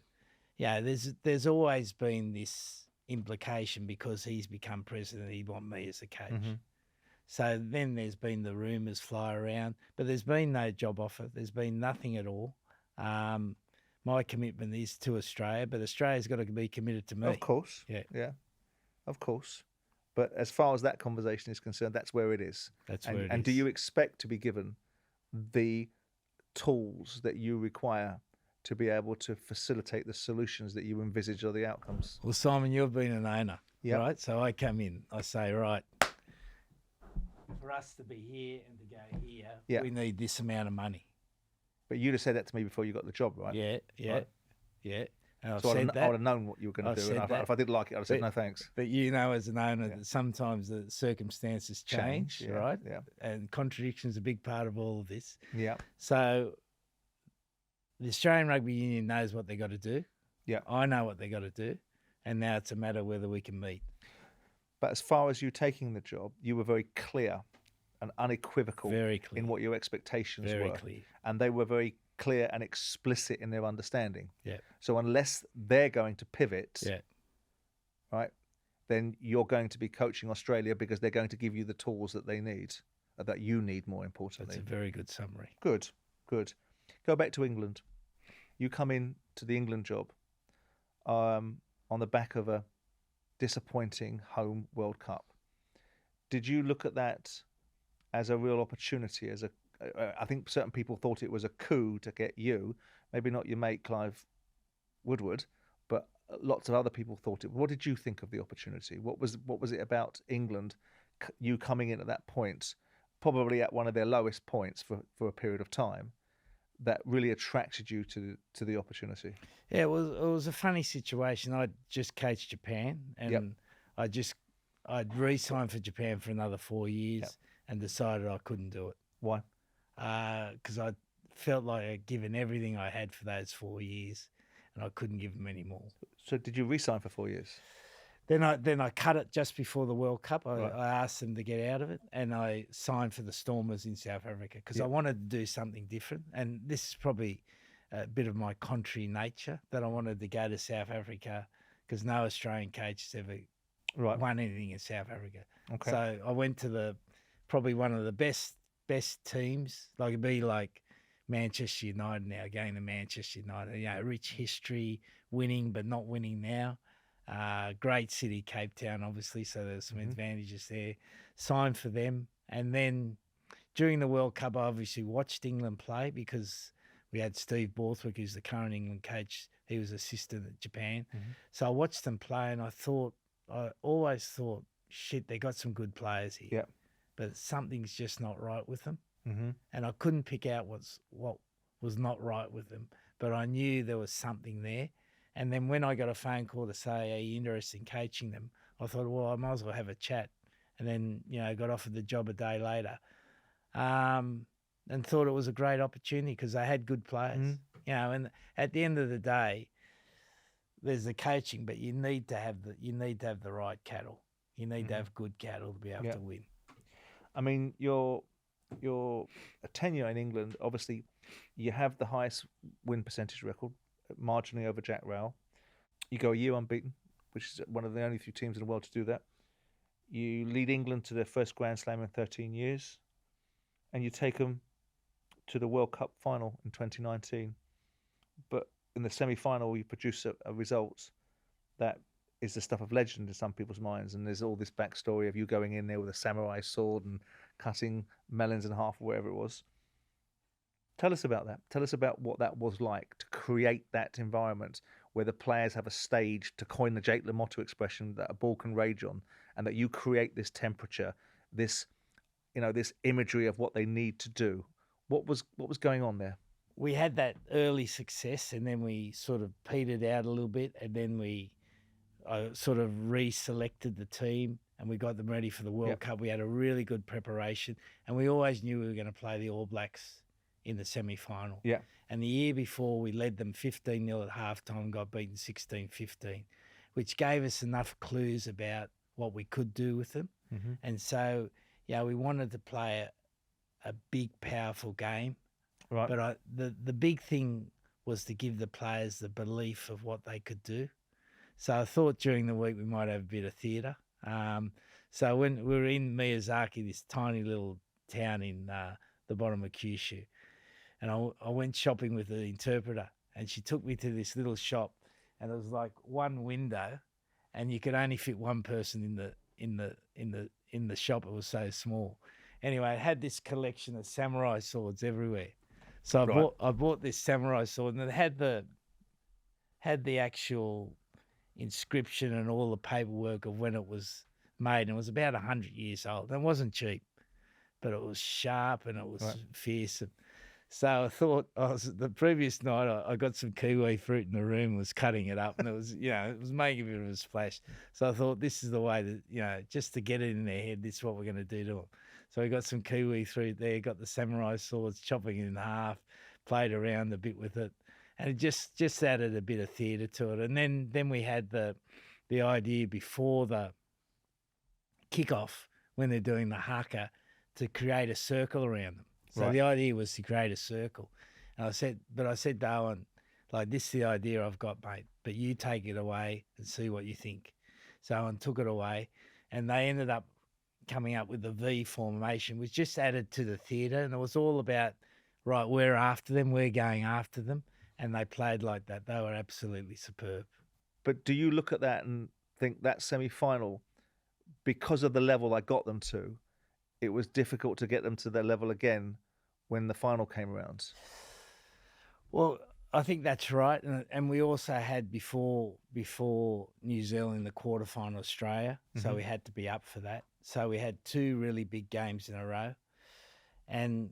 Speaker 1: there's always been this implication, because he's become president, he'd want me as a coach. Mm-hmm. So then there's been the rumours fly around, but there's been no job offer. There's been nothing at all. My commitment is to Australia, but Australia's got to be committed to me.
Speaker 2: Of course. Yeah. Of course. But as far as that conversation is concerned, that's where it is. And do you expect to be given the tools that you require to be able to facilitate the solutions that you envisage or the outcomes?
Speaker 1: Well, Simon, you've been an owner, right? So I come in, I say, right, for us to be here and to go here, we need this amount of money.
Speaker 2: But you'd have said that to me before you got the job, right?
Speaker 1: Yeah. And I've
Speaker 2: so
Speaker 1: said
Speaker 2: I would have known what you were going to do. And if I didn't like it, I'd have said no thanks.
Speaker 1: But as an owner, that sometimes the circumstances change, right?
Speaker 2: Yeah.
Speaker 1: And contradiction's a big part of all of this.
Speaker 2: Yeah.
Speaker 1: So the Australian Rugby Union knows what they got to do.
Speaker 2: Yeah.
Speaker 1: I know what they got to do. And now it's a matter of whether we can meet.
Speaker 2: But as far as you taking the job, you were very clear and unequivocal in what your expectations were.
Speaker 1: Clear.
Speaker 2: And they were very clear and explicit in their understanding.
Speaker 1: Yeah.
Speaker 2: So unless they're going to pivot, right, then you're going to be coaching Australia, because they're going to give you the tools that they need, that you need, more importantly.
Speaker 1: That's a very good summary.
Speaker 2: Good. Go back to England. You come in to the England job on the back of a disappointing home World Cup. Did you look at that as a real opportunity? I think certain people thought it was a coup to get you, maybe not your mate Clive Woodward, but lots of other people thought it. What did you think of the opportunity? What was it about England, you coming in at that point, probably at one of their lowest points for a period of time, that really attracted you to the opportunity?
Speaker 1: Yeah, it was a funny situation. I just coached Japan, and I'd re-signed for Japan for another 4 years, and decided I couldn't do it.
Speaker 2: Why?
Speaker 1: Because I felt like I'd given everything I had for those 4 years, and I couldn't give them any more.
Speaker 2: So did you re-sign for 4 years?
Speaker 1: Then I cut it just before the World Cup. I asked them to get out of it, and I signed for the Stormers in South Africa because I wanted to do something different. And this is probably a bit of my contrary nature, that I wanted to go to South Africa because no Australian coach has ever won anything in South Africa.
Speaker 2: Okay.
Speaker 1: So I went to probably one of the best teams. Like, it'd be like Manchester United now, going to Manchester United. You know, rich history, winning but not winning now. Great city, Cape Town, obviously, so there's some advantages there. Signed for them, and then during the World Cup, I obviously watched England play because we had Steve Borthwick, who's the current England coach. He was assistant at Japan. So I watched them play, and I always thought, shit, they got some good players here. But something's just not right with them. And I couldn't pick out what was not right with them, but I knew there was something there. And then when I got a phone call to say, are you interested in coaching them? I thought, well, I might as well have a chat. And then, got offered the job a day later. And thought it was a great opportunity because they had good players. And at the end of the day, there's the coaching, but you need to have the right cattle. You need to have good cattle to be able to win.
Speaker 2: I mean, your tenure in England, obviously, you have the highest win percentage record, marginally over Jack Rowell. You go a year unbeaten, which is one of the only few teams in the world to do that. You lead England to their first Grand Slam in 13 years, and you take them to the World Cup final in 2019. But in the semi-final, you produce a result that is the stuff of legend in some people's minds, and there's all this backstory of you going in there with a samurai sword and cutting melons in half or whatever it was. Tell us about that. Tell us about what that was like to create that environment where the players have a stage, to coin the Jake LaMotta expression, that a ball can rage on, and that you create this temperature, this imagery of what they need to do. What was going on there?
Speaker 1: We had that early success, and then we sort of petered out a little bit, and then I sort of re-selected the team, and we got them ready for the World Cup. We had a really good preparation, and we always knew we were going to play the All Blacks in the semi-final. And the year before, we led them 15-0 at halftime and got beaten 16-15, which gave us enough clues about what we could do with them. And so, we wanted to play a big, powerful game. But the big thing was to give the players the belief of what they could do. So I thought during the week we might have a bit of theatre. So when we were in Miyazaki, this tiny little town in the bottom of Kyushu, and I went shopping with the interpreter, and she took me to this little shop, and it was like one window, and you could only fit one person in the shop. It was so small. Anyway, it had this collection of samurai swords everywhere. So I bought this samurai sword, and it had the actual inscription and all the paperwork of when it was made, and it was about 100 years old. And it wasn't cheap, but it was sharp and it was fierce. So I thought, the previous night I got some kiwi fruit in the room, was cutting it up, and it was, it was making a bit of a splash. So I thought, this is the way that, just to get it in their head, this is what we're going to do to them. So we got some kiwi fruit there, got the samurai swords, chopping it in half, played around a bit with it, and it just added a bit of theatre to it. And then we had the idea before the kickoff, when they're doing the haka, to create a circle around them. So the idea was to create a circle. And I said to Owen, like, this is the idea I've got, mate, but you take it away and see what you think. So Owen took it away, and they ended up coming up with the V formation, which just added to the theatre. And it was all about, we're after them, we're going after them. And they played like that. They were absolutely superb.
Speaker 2: But do you look at that and think that semi-final, because of the level I got them to, it was difficult to get them to their level again when the final came around?
Speaker 1: Well, I think that's right, and we also had before New Zealand the quarterfinal Australia, so we had to be up for that. So we had two really big games in a row, and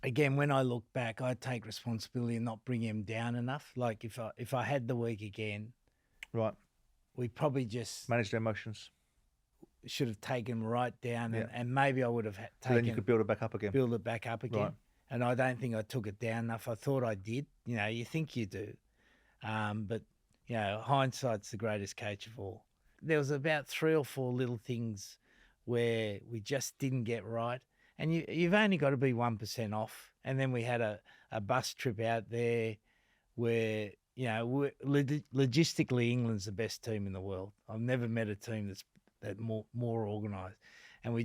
Speaker 1: again, when I look back, I take responsibility and not bring him down enough. Like if I had the week again,
Speaker 2: Right.
Speaker 1: we probably just
Speaker 2: Manage their emotions.
Speaker 1: should have taken him right down,
Speaker 2: Yeah.
Speaker 1: and maybe I would have
Speaker 2: So then you
Speaker 1: taken
Speaker 2: could build it back up again.
Speaker 1: build it back up again.
Speaker 2: Right.
Speaker 1: And I don't think I took it down enough. I thought I did. You know, you think you do, but you know, hindsight's the greatest coach of all. There was about 3 or 4 little things where we just didn't get right, and you've only got to be 1% off. And then we had a bus trip out there where, you know, logistically England's the best team in the world. I've never met a team that's more organised. And we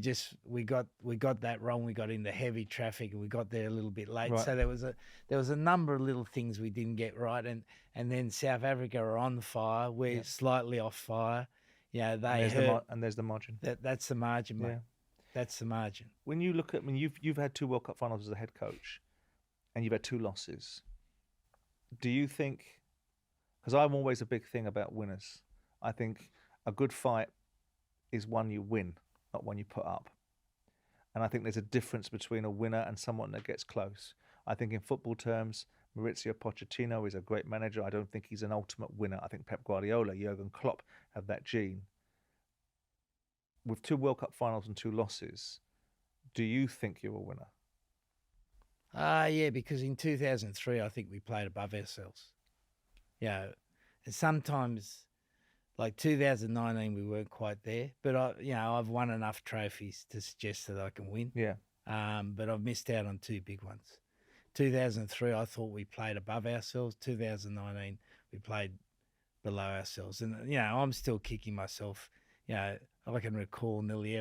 Speaker 1: got that wrong. We got into heavy traffic and we got there a little bit late.
Speaker 2: Right.
Speaker 1: So there was a number of little things we didn't get right. And then South Africa are on fire. We're slightly off fire. You know, they
Speaker 2: there's the margin.
Speaker 1: That's the margin, mate.
Speaker 2: Yeah.
Speaker 1: That's the margin.
Speaker 2: When you look at, I mean, you've had 2 World Cup finals as a head coach, and you've had 2 losses. Do you think? Because I'm always a big thing about winners. I think a good fight is one you win, not one you put up. And I think there's a difference between a winner and someone that gets close. I think in football terms, Maurizio Pochettino is a great manager. I don't think he's an ultimate winner. I think Pep Guardiola, Jurgen Klopp have that gene. With 2 World Cup finals and 2 losses, do you think you're a winner?
Speaker 1: Yeah, because in 2003, I think we played above ourselves. You know, and sometimes, like 2019, we weren't quite there. But I've won enough trophies to suggest that I can win.
Speaker 2: Yeah.
Speaker 1: But I've missed out on 2 big ones. 2003, I thought we played above ourselves. 2019, we played below ourselves. And you know, I'm still kicking myself. You know, I can recall nearly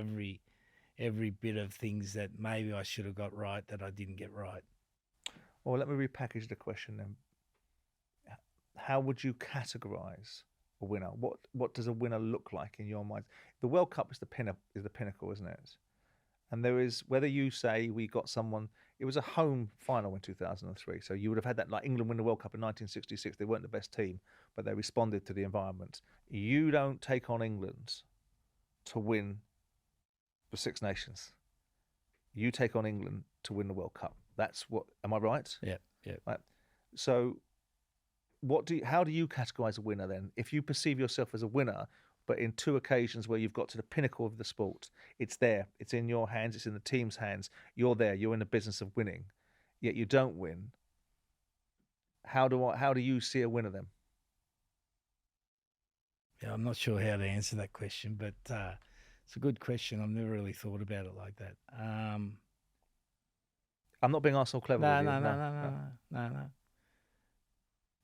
Speaker 1: every bit of things that maybe I should have got right that I didn't get right.
Speaker 2: Well, let me repackage the question then. How would you categorise a winner? What does a winner look like in your mind? The World Cup is the pinnacle, isn't it? And there is, whether you say we got someone, it was a home final in 2003, so you would have had that, like England win the World Cup in 1966. They weren't the best team, but they responded to the environment. You don't take on England to win the Six Nations. You take on England to win the World Cup. That's what. Am I right?
Speaker 1: Yeah.
Speaker 2: Right. So, how do you categorise a winner then? If you perceive yourself as a winner, but in 2 occasions where you've got to the pinnacle of the sport, it's there, it's in your hands, it's in the team's hands. You're there. You're in the business of winning, yet you don't win. How do you see a winner then?
Speaker 1: Yeah, I'm not sure how to answer that question, but it's a good question. I've never really thought about it like that.
Speaker 2: I'm not being asked so clever.
Speaker 1: No.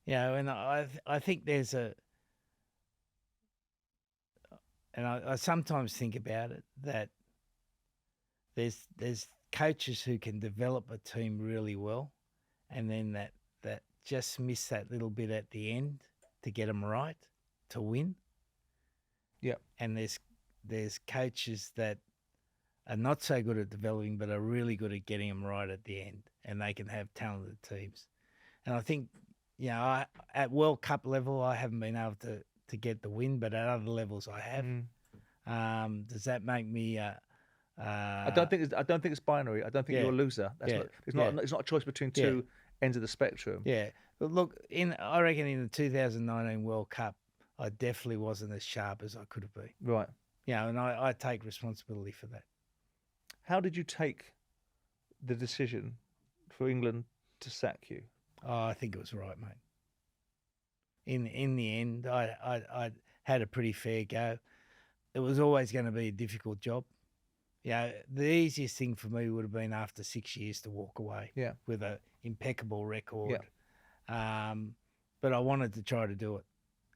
Speaker 1: Yeah, and I think there's and I sometimes think about it that there's coaches who can develop a team really well, and then that just miss that little bit at the end to get them right to win.
Speaker 2: Yeah,
Speaker 1: and there's coaches that are not so good at developing, but are really good at getting them right at the end, and they can have talented teams. And I think, you know, at World Cup level, I haven't been able to get the win, but at other levels, I have. Does that make me?
Speaker 2: I don't think it's binary. I don't think you're a loser. It's not a choice between 2 ends of the spectrum.
Speaker 1: Yeah, but look, I reckon in the 2019 World Cup, I definitely wasn't as sharp as I could have been.
Speaker 2: Right.
Speaker 1: You know, and I take responsibility for that.
Speaker 2: How did you take the decision for England to sack you?
Speaker 1: Oh, I think it was right, mate. In the end, I had a pretty fair go. It was always going to be a difficult job. You know, the easiest thing for me would have been after 6 years to walk away with an impeccable record.
Speaker 2: Yeah.
Speaker 1: But I wanted to try to do it.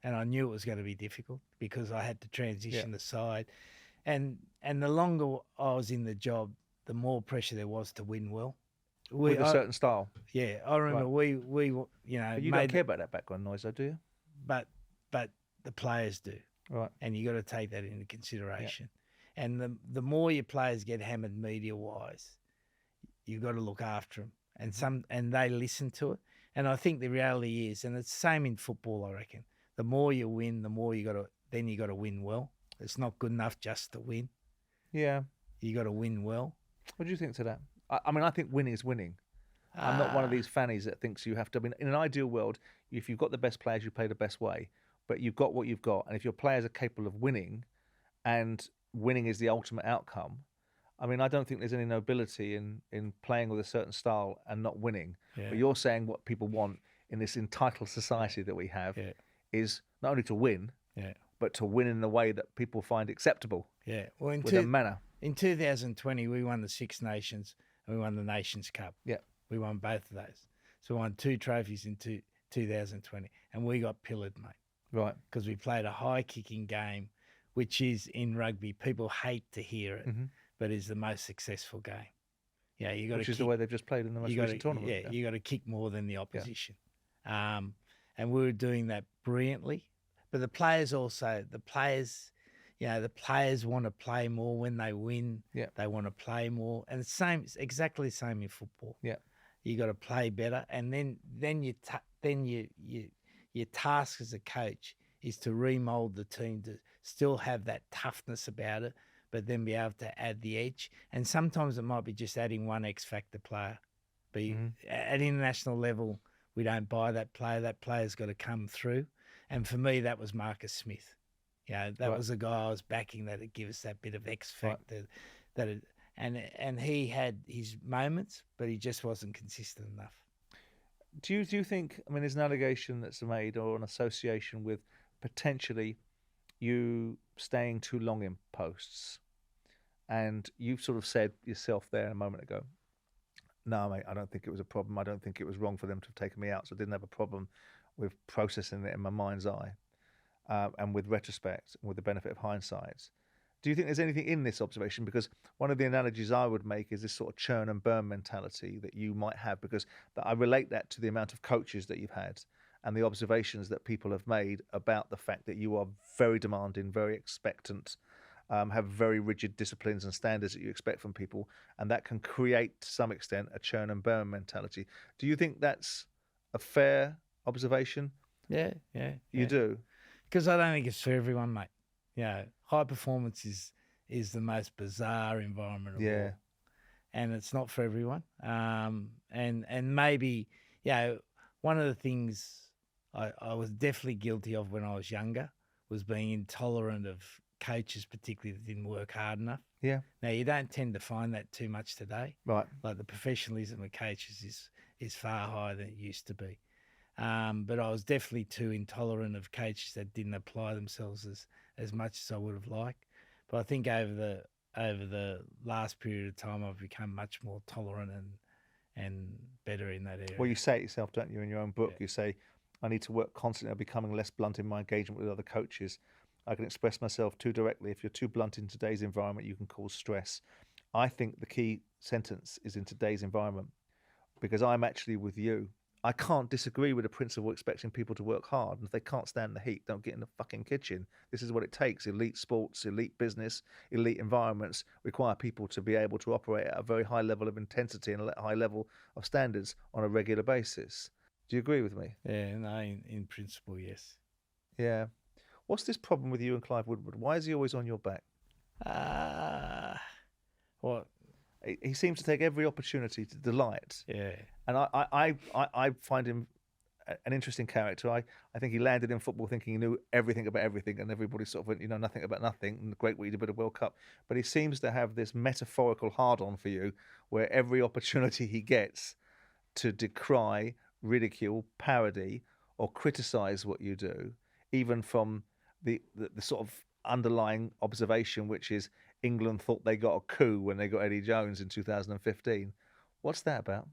Speaker 1: And I knew it was going to be difficult because I had to transition the side. And the longer I was in the job, the more pressure there was to win well.
Speaker 2: With a certain style.
Speaker 1: Yeah, I remember we you know.
Speaker 2: But you don't care about that background noise, though, do you?
Speaker 1: But the players do.
Speaker 2: Right.
Speaker 1: And you got to take that into consideration. Yeah. And the more your players get hammered media-wise, you've got to look after them. And they listen to it. And I think the reality is, and it's the same in football, I reckon, the more you win, the more you got to win well. It's not good enough just to win.
Speaker 2: Yeah.
Speaker 1: You got to win well.
Speaker 2: What do you think to that? I mean, I think winning is winning. I'm not one of these fannies that thinks you have to. I mean, in an ideal world, if you've got the best players, you play the best way. But you've got what you've got, and if your players are capable of winning, and winning is the ultimate outcome, I mean, I don't think there's any nobility in playing with a certain style and not winning.
Speaker 1: Yeah.
Speaker 2: But you're saying what people want in this entitled society that we have is not only to win, but to win in a way that people find acceptable.
Speaker 1: Yeah. Well,
Speaker 2: with a manner.
Speaker 1: In 2020, we won the Six Nations and we won the Nations Cup.
Speaker 2: Yeah.
Speaker 1: We won both of those. So we won 2 trophies in 2020, and we got pillared, mate.
Speaker 2: Right.
Speaker 1: Because we played a high-kicking game, which is, in rugby, people hate to hear it, but is the most successful game. Yeah, you got
Speaker 2: Which is the way they've just played in the most recent tournament.
Speaker 1: Yeah, you got to kick more than the opposition. Yeah. And we were doing that brilliantly. But the players also, the players want to play more when they win.
Speaker 2: Yeah.
Speaker 1: They want to play more. And it's exactly the same in football.
Speaker 2: Yeah.
Speaker 1: You got to play better, and then your task as a coach is to remold the team to still have that toughness about it, but then be able to add the edge. And sometimes it might be just adding one X factor player. But at international level, we don't buy that player. That player's got to come through. And for me, that was Marcus Smith. That was a guy I was backing that would give us that bit of X factor. And he had his moments, but he just wasn't consistent enough.
Speaker 2: Do you think, I mean, there's an allegation that's made or an association with potentially you staying too long in posts, and you've sort of said yourself there a moment ago, no, mate, I don't think it was a problem. I don't think it was wrong for them to have taken me out, so I didn't have a problem with processing it in my mind's eye, and with retrospect, and with the benefit of hindsight. Do you think there's anything in this observation? Because one of the analogies I would make is this sort of churn and burn mentality that you might have, because I relate that to the amount of coaches that you've had and the observations that people have made about the fact that you are very demanding, very expectant, have very rigid disciplines and standards that you expect from people, and that can create, to some extent, a churn and burn mentality. Do you think that's a fair observation?
Speaker 1: Yeah.
Speaker 2: You do?
Speaker 1: Because I don't think it's for everyone, mate. High performance is the most bizarre environment of all. And it's not for everyone. And maybe, one of the things I was definitely guilty of when I was younger was being intolerant of coaches, particularly that didn't work hard enough.
Speaker 2: Yeah.
Speaker 1: Now, you don't tend to find that too much today.
Speaker 2: Right.
Speaker 1: Like the professionalism of coaches is far higher than it used to be. But I was definitely too intolerant of coaches that didn't apply themselves as much as I would have liked. But I think over the last period of time, I've become much more tolerant and better in that area.
Speaker 2: Well, you say it yourself, don't you, in your own book? You say, I need to work constantly on becoming less blunt in my engagement with other coaches. I can express myself too directly. If you're too blunt in today's environment, you can cause stress. I think the key sentence is in today's environment, because I'm actually with you. I can't disagree with the principle expecting people to work hard. And if they can't stand the heat, don't get in the fucking kitchen. This is what it takes. Elite sports, elite business, elite environments require people to be able to operate at a very high level of intensity and a high level of standards on a regular basis. Do you agree with me?
Speaker 1: Yeah, no, in principle, yes.
Speaker 2: Yeah. What's this problem with you and Clive Woodward? Why is he always on your back?
Speaker 1: What?
Speaker 2: He seems to take every opportunity to delight.
Speaker 1: Yeah.
Speaker 2: And I find him an interesting character. I think he landed in football thinking he knew everything about everything, and everybody sort of went, nothing about nothing, and great what he did with the World Cup. But he seems to have this metaphorical hard-on for you, where every opportunity he gets to decry, ridicule, parody, or criticise what you do, even from the sort of underlying observation, which is England thought they got a coup when they got Eddie Jones in 2015. What's that about?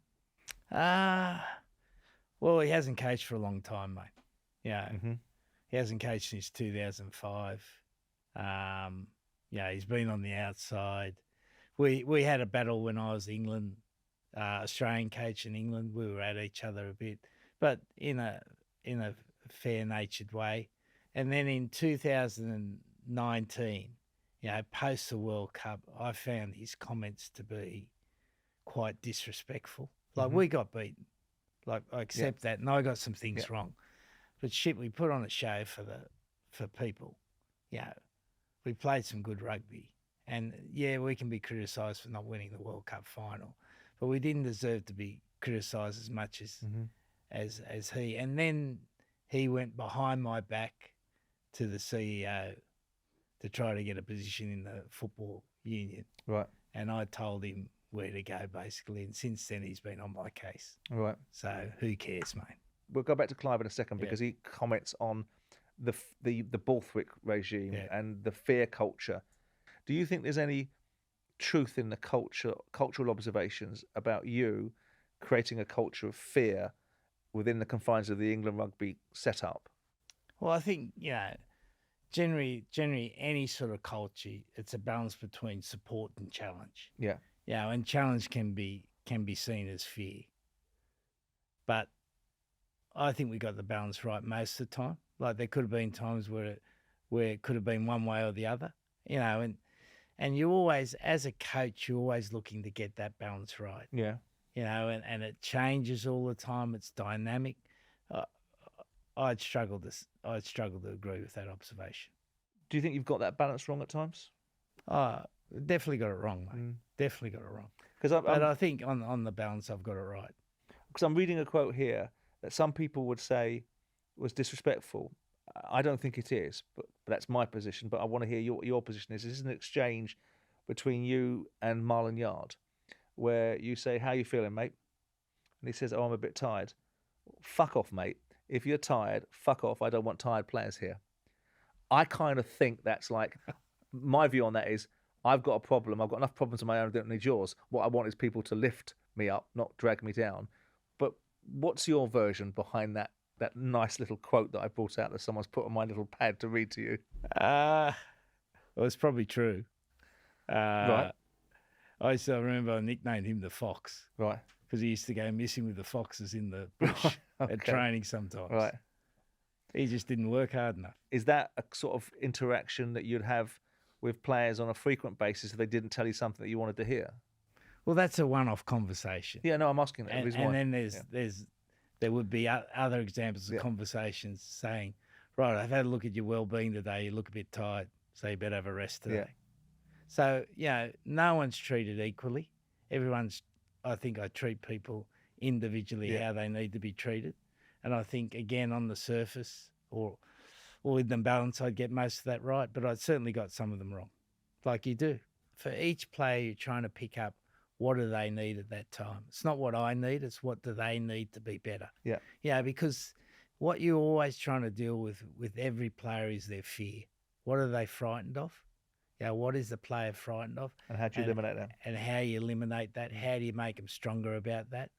Speaker 1: Well, he hasn't coached for a long time, mate. Yeah, He hasn't coached since 2005. He's been on the outside. We had a battle when I was England, Australian coach in England. We were at each other a bit, but in a fair-natured way. And then in 2019, post the World Cup, I found his comments to be quite disrespectful. Like, we got beaten. Like, I accept that, and I got some things wrong. But shit, we put on a show for people. Yeah, we played some good rugby. And, yeah, we can be criticised for not winning the World Cup final. But we didn't deserve to be criticised as much as he. And then he went behind my back to the CEO to try to get a position in the football union.
Speaker 2: Right.
Speaker 1: And I told him where to go, basically. And since then, he's been on my case.
Speaker 2: Right.
Speaker 1: So who cares, mate?
Speaker 2: We'll go back to Clive in a second because he comments on the Borthwick regime and the fear culture. Do you think there's any truth in the cultural observations about you creating a culture of fear within the confines of the England rugby setup?
Speaker 1: Well, I think, generally any sort of culture, it's a balance between support and challenge.
Speaker 2: Yeah.
Speaker 1: And challenge can be seen as fear. But I think we got the balance right most of the time. Like, there could have been times where it could have been one way or the other, and you always, as a coach, you're always looking to get that balance right.
Speaker 2: Yeah.
Speaker 1: And it changes all the time. It's dynamic. I'd struggle to agree with that observation.
Speaker 2: Do you think you've got that balance wrong at times?
Speaker 1: Definitely got it wrong, mate. Definitely got it wrong. But I think on the balance, I've got it right.
Speaker 2: Because I'm reading a quote here that some people would say was disrespectful. I don't think it is, but that's my position. But I want to hear your position. This is an exchange between you and Marlon Yard, where you say, "How you feeling, mate?" And he says, "Oh, I'm a bit tired." Fuck off, mate. If you're tired, fuck off. I don't want tired players here. I kind of think that's like, my view on that is, I've got a problem. I've got enough problems of my own. I don't need yours. What I want is people to lift me up, not drag me down. But what's your version behind that nice little quote that I brought out that someone's put on my little pad to read to you?
Speaker 1: Well, it's probably true.
Speaker 2: Right.
Speaker 1: I remember I nicknamed him the Fox.
Speaker 2: Right.
Speaker 1: Because he used to go missing with the foxes in the bush at training sometimes.
Speaker 2: Right.
Speaker 1: He just didn't work hard enough.
Speaker 2: Is that a sort of interaction that you'd have with players on a frequent basis if they didn't tell you something that you wanted to hear?
Speaker 1: Well, that's a one-off conversation.
Speaker 2: Yeah, no, I'm asking that.
Speaker 1: And then there would be other examples of conversations saying, right, I've had a look at your well-being today. You look a bit tired, so you better have a rest today. Yeah. So, no one's treated equally. I think I treat people individually how they need to be treated. And I think, again, on the surface or in the balance, I'd get most of that right, but I'd certainly got some of them wrong, like you do. For each player, you're trying to pick up what do they need at that time. It's not what I need, it's what do they need to be better.
Speaker 2: Yeah.
Speaker 1: Yeah, because what you're always trying to deal with every player is their fear. What are they frightened of? What is the player frightened of?
Speaker 2: And how do you eliminate that?
Speaker 1: And how you eliminate that? How do you make them stronger about that?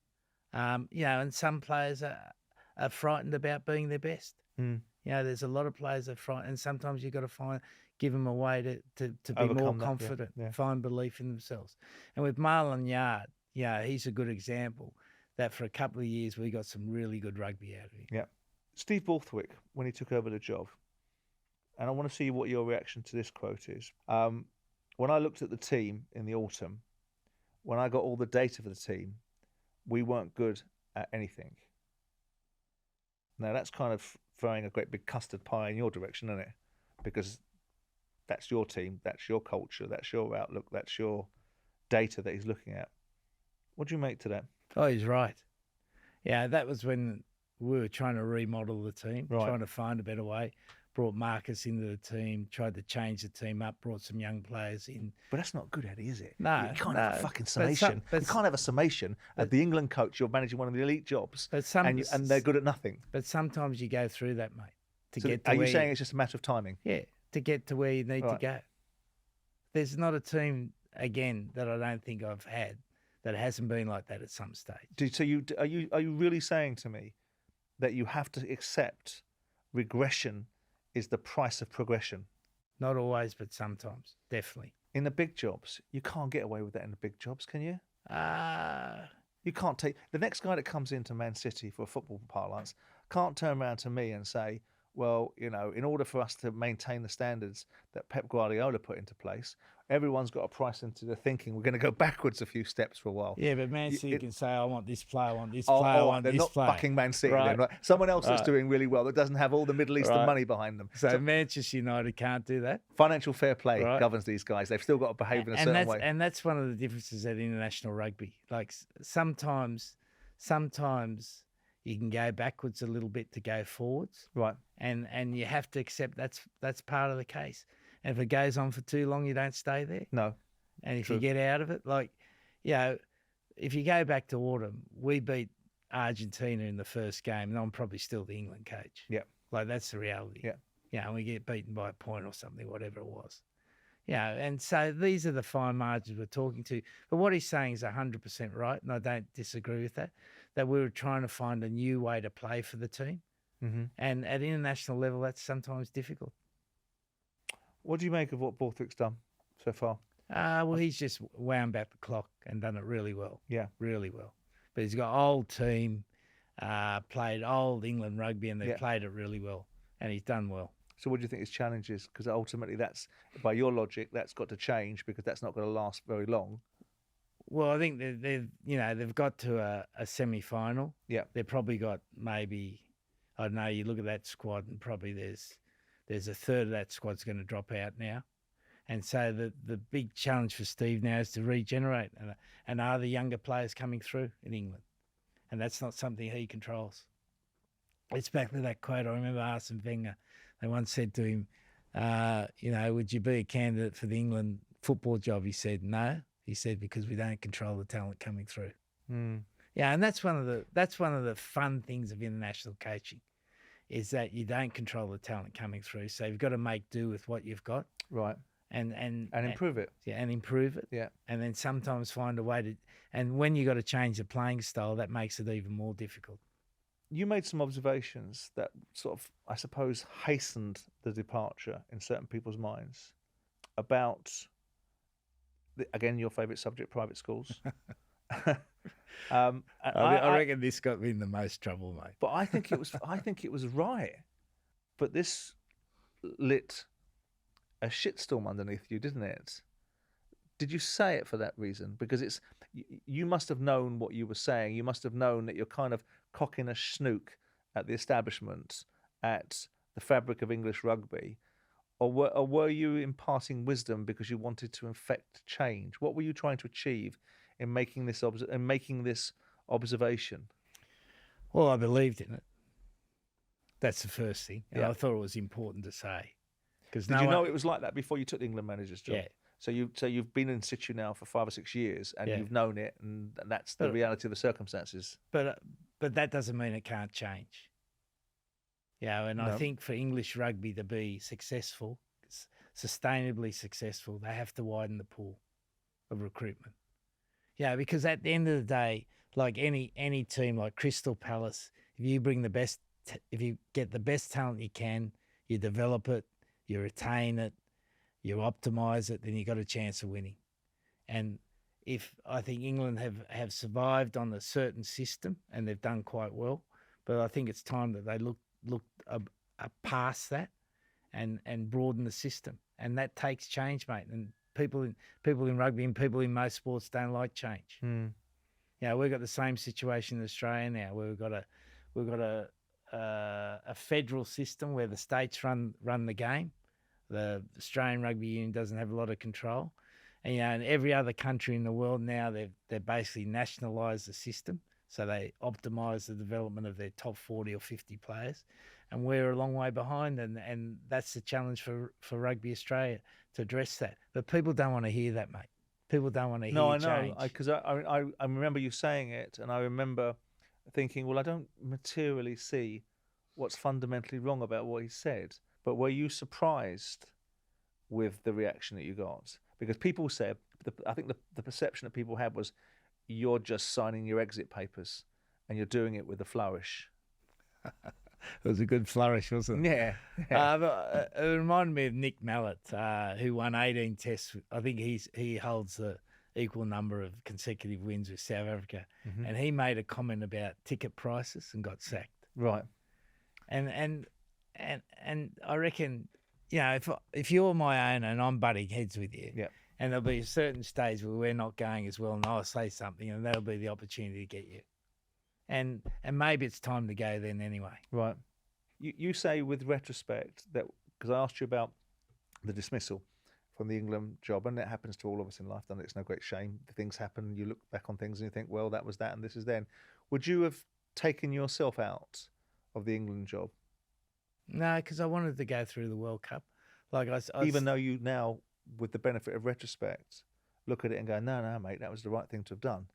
Speaker 1: And some players are frightened about being their best. There's a lot of players that are frightened, and sometimes you've got to give them a way to be more confident, find belief in themselves. And with Marlon Yard, he's a good example that for a couple of years we got some really good rugby out of him.
Speaker 2: Yeah. Steve Borthwick, when he took over the job, and I want to see what your reaction to this quote is. When I looked at the team in the autumn, when I got all the data for the team, we weren't good at anything. Now, that's kind of throwing a great big custard pie in your direction, isn't it? Because that's your team, that's your culture, that's your outlook, that's your data that he's looking at. What do you make to that?
Speaker 1: Oh, he's right. Yeah, that was when we were trying to remodel the team, trying to find a better way. Brought Marcus into the team, tried to change the team up, brought some young players in.
Speaker 2: But that's not good, Eddie, is it?
Speaker 1: No.
Speaker 2: You can't have a fucking summation. You can't have a summation at the England coach. You're managing one of the elite jobs, and they're good at nothing.
Speaker 1: But sometimes you go through that, mate.
Speaker 2: Are you saying it's just a matter of timing?
Speaker 1: Yeah, to get to where you need to go. There's not a team, again, that I don't think I've had that hasn't been like that at some stage.
Speaker 2: So are you really saying to me that you have to accept regression is the price of progression?
Speaker 1: Not always, but sometimes, definitely.
Speaker 2: In the big jobs, you can't get away with that in the big jobs, can you? You can't take... The next guy that comes into Man City for football parlance can't turn around to me and say, well, in order for us to maintain the standards that Pep Guardiola put into place, everyone's got a price into the thinking. We're going to go backwards a few steps for a while.
Speaker 1: Yeah, but Man City can say, I want this player, I want this
Speaker 2: Oh,
Speaker 1: player, I
Speaker 2: all right,
Speaker 1: want
Speaker 2: they're
Speaker 1: this
Speaker 2: not
Speaker 1: player.
Speaker 2: fucking Man City
Speaker 1: Right.
Speaker 2: then, right? Someone else that's
Speaker 1: Right.
Speaker 2: doing really well that doesn't have all the Middle Eastern
Speaker 1: Right.
Speaker 2: money behind them.
Speaker 1: So Manchester United can't do that.
Speaker 2: Financial fair play
Speaker 1: Right.
Speaker 2: governs these guys. They've still got to behave in a certain way.
Speaker 1: And that's one of the differences at international rugby. Like sometimes you can go backwards a little bit to go forwards.
Speaker 2: Right.
Speaker 1: And you have to accept that's part of the case. And if it goes on for too long, you don't stay there.
Speaker 2: No.
Speaker 1: And if
Speaker 2: True.
Speaker 1: you get out of it, like, you know, if you go back to autumn, we beat Argentina in the first game, and I'm probably still the England coach.
Speaker 2: Yeah.
Speaker 1: Like, that's the reality.
Speaker 2: Yeah.
Speaker 1: Yeah, and we get beaten by a point or something, whatever it was. Yeah, and so these are the fine margins we're talking to. But what he's saying is 100% right, and I don't disagree with that we were trying to find a new way to play for the team.
Speaker 2: Mm-hmm.
Speaker 1: And at international level, that's sometimes difficult.
Speaker 2: What do you make of what Borthwick's done so far?
Speaker 1: Well, he's just wound back the clock and done it really well.
Speaker 2: Yeah.
Speaker 1: Really well. But he's got old team, played old England rugby, and they've played it really well. And he's done well.
Speaker 2: So what do you think his challenge is? Because ultimately that's, by your logic, that's got to change because that's not going to last very long.
Speaker 1: Well, I think they've got to a semi-final.
Speaker 2: Yeah.
Speaker 1: They've probably got maybe, I don't know, you look at that squad and probably there's a third of that squad's going to drop out now. And so the big challenge for Steve now is to regenerate. And are the younger players coming through in England? And that's not something he controls. It's back to that quote. I remember Arsene Wenger. They once said to him, would you be a candidate for the England football job? He said, no. He said, because we don't control the talent coming through.
Speaker 2: Mm.
Speaker 1: Yeah, and that's one of the fun things of international coaching, is that you don't control the talent coming through. So you've got to make do with what you've got.
Speaker 2: Right.
Speaker 1: And
Speaker 2: improve it.
Speaker 1: Yeah, and improve it.
Speaker 2: Yeah.
Speaker 1: And then sometimes find a way to, and when you got to change the playing style, that makes it even more difficult.
Speaker 2: You made some observations that sort of, I suppose, hastened the departure in certain people's minds about, again, your favourite subject, private schools.
Speaker 1: I reckon this got me in the most trouble, mate.
Speaker 2: But I think it was right. But this lit a shitstorm underneath you, didn't it? Did you say it for that reason? Because you must have known what you were saying. You must have known that you're kind of cocking a snook at the establishment, at the fabric of English rugby, or were you imparting wisdom because you wanted to effect change? What were you trying to achieve in making this observation?
Speaker 1: Well, I believed in it. That's the first thing. And
Speaker 2: Yeah.
Speaker 1: I thought it was important to say.
Speaker 2: Did you know it was like that before you took the England manager's job?
Speaker 1: Yeah.
Speaker 2: So you've been in situ now for 5 or 6 years, and
Speaker 1: Yeah.
Speaker 2: you've known it, and that's the reality of the circumstances.
Speaker 1: But that doesn't mean it can't change. And
Speaker 2: No.
Speaker 1: I think for English rugby to be successful, sustainably successful, they have to widen the pool of recruitment. Yeah, because at the end of the day, like any team like Crystal Palace, if you bring if you get the best talent you can, you develop it, you retain it, you optimise it, then you got a chance of winning. And if I think England have survived on a certain system and they've done quite well, but I think it's time that they look past that and broaden the system, and that takes change, mate. And people in rugby and people in most sports don't like change. We've got the same situation in Australia now, where we've got a federal system where the states run the game. The Australian Rugby Union doesn't have a lot of control. And, in every other country in the world now, they've basically nationalised the system. So they optimise the development of their top 40 or 50 players. And we're a long way behind. And that's the challenge for Rugby Australia, to address that. But people don't want to hear that, mate. People don't want to hear change. No, I know.
Speaker 2: Because I remember you saying it, and I remember thinking, well, I don't materially see what's fundamentally wrong about what he said. But were you surprised with the reaction that you got? Because people said, I think the perception that people had was, you're just signing your exit papers and you're doing it with a flourish.
Speaker 1: It was a good flourish, wasn't it?
Speaker 2: Yeah.
Speaker 1: It reminded me of Nick Mallett, who won 18 tests. I think he holds the equal number of consecutive wins with South Africa. Mm-hmm. And he made a comment about ticket prices and got sacked.
Speaker 2: Right.
Speaker 1: And I reckon, if you're my owner and I'm butting heads with you,
Speaker 2: yeah,
Speaker 1: And there'll be a certain stage where we're not going as well, and I'll say something, and that'll be the opportunity to get you. And maybe it's time to go then anyway.
Speaker 2: Right. You say with retrospect that, because I asked you about the dismissal from the England job, and it happens to all of us in life, and it's no great shame. Things happen, you look back on things and you think, well, that was that and this is then. Would you have taken yourself out of the England job?
Speaker 1: No, because I wanted to go through the World Cup. Like
Speaker 2: even though you now, with the benefit of retrospect, look at it and go, no, mate, that was the right thing to have done.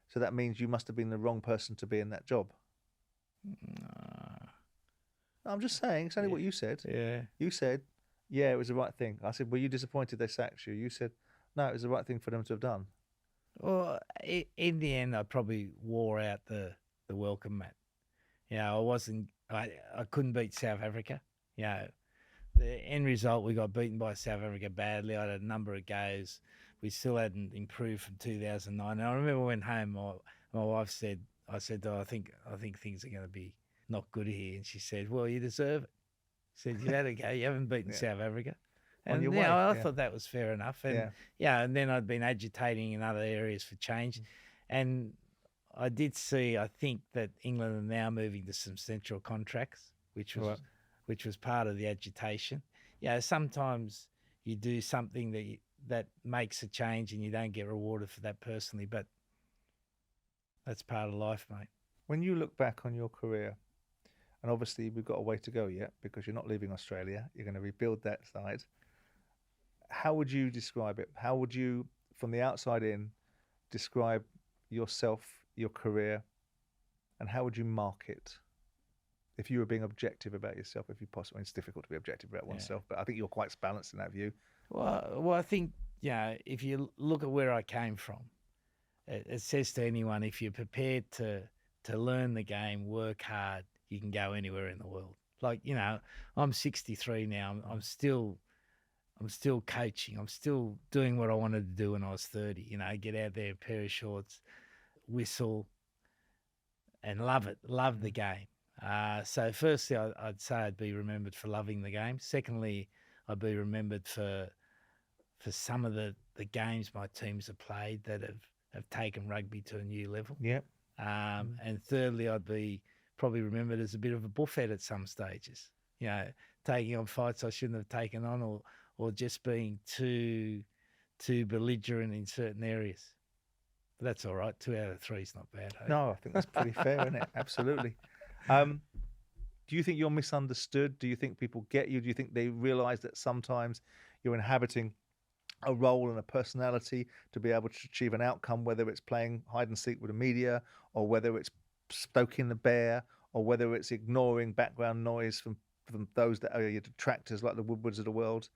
Speaker 2: So that means you must have been the wrong person to be in that job. I'm just saying, it's only what you said.
Speaker 1: Yeah.
Speaker 2: You said, yeah, it was the right thing. I said, were you disappointed they sacked you? You said, no, it was the right thing for them to have done.
Speaker 1: Well, in the end, I probably wore out the welcome mat. I couldn't beat South Africa. The end result, we got beaten by South Africa badly. I had a number of goes. We still hadn't improved from 2009. And I remember when home, my wife said, I think things are going to be not good here. And she said, well, you deserve it. She said, you had a go. You haven't beaten South Africa. And I thought that was fair enough. And and then I'd been agitating in other areas for change. And I did see, I think that England are now moving to some central contracts, which was part of the agitation. Sometimes you do something that makes a change and you don't get rewarded for that personally, but that's part of life, mate.
Speaker 2: When you look back on your career, and obviously we've got a way to go yet because you're not leaving Australia, you're going to rebuild that side. How would you describe it? How would you, from the outside in, describe yourself, your career, and how would you mark it? If you were being objective about yourself, if you possibly, it's difficult to be objective about oneself, but I think you're quite balanced in that view.
Speaker 1: Well, I think, if you look at where I came from, it says to anyone, if you're prepared to learn the game, work hard, you can go anywhere in the world. Like, I'm 63 now. I'm still coaching. I'm still doing what I wanted to do when I was 30. Get out there, pair of shorts, whistle, and love it. Love the game. So firstly, I'd say I'd be remembered for loving the game. Secondly, I'd be remembered for some of the games my teams have played that have taken rugby to a new level.
Speaker 2: Yep.
Speaker 1: And thirdly, I'd be probably remembered as a bit of a buffhead at some stages. Taking on fights I shouldn't have taken on, or just being too belligerent in certain areas. But that's all right. 2 out of 3 is not bad.
Speaker 2: No, I think that's pretty fair, isn't it? Absolutely. Do you think you're misunderstood? Do you think people get you? Do you think they realise that sometimes you're inhabiting a role and a personality to be able to achieve an outcome, whether it's playing hide and seek with the media, or whether it's stoking the bear, or whether it's ignoring background noise from those that are your detractors like the Woodwards of the world?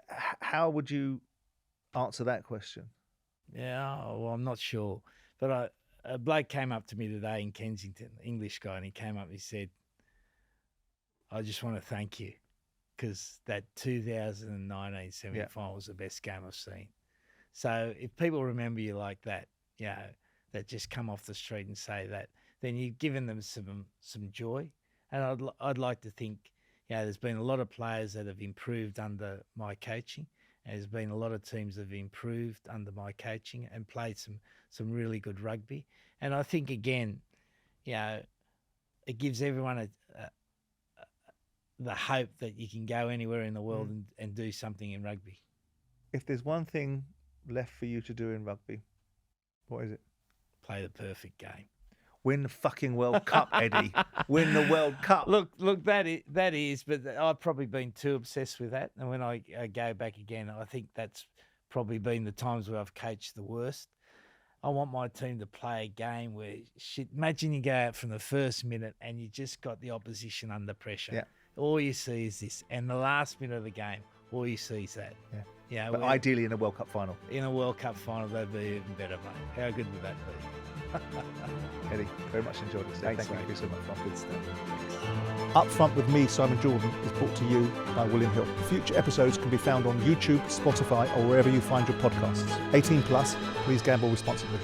Speaker 2: How would you answer that question?
Speaker 1: I'm not sure. But a bloke came up to me today in Kensington, English guy, and he came up and he said, I just want to thank you because that 2019 semi-final was the best game I've seen. So if people remember you like that, that just come off the street and say that, then you've given them some joy. And I'd like to think, there's been a lot of players that have improved under my coaching. And there's been a lot of teams that have improved under my coaching and played some really good rugby. And I think, again, it gives everyone the hope that you can go anywhere in the world and do something in rugby.
Speaker 2: If there's one thing left for you to do in rugby, what is it?
Speaker 1: Play the perfect game.
Speaker 2: Win the fucking World Cup, Eddie. Win the World Cup.
Speaker 1: Look, that is, but I've probably been too obsessed with that. And when I go back again, I think that's probably been the times where I've coached the worst. I want my team to play a game where, imagine you go out from the first minute and you just got the opposition under pressure.
Speaker 2: Yeah.
Speaker 1: All you see is this. And the last minute of the game, all you see is that.
Speaker 2: Yeah. But ideally in a World Cup final.
Speaker 1: In a World Cup final, that'd be even better, mate. How good would that be?
Speaker 2: Eddie, very much enjoyed it.
Speaker 1: Thanks,
Speaker 2: Thank you so much fun.
Speaker 1: Good stuff.
Speaker 2: Up Front with me, Simon Jordan, is brought to you by William Hill. Future episodes can be found on YouTube, Spotify, or wherever you find your podcasts. 18 plus, please gamble responsibly.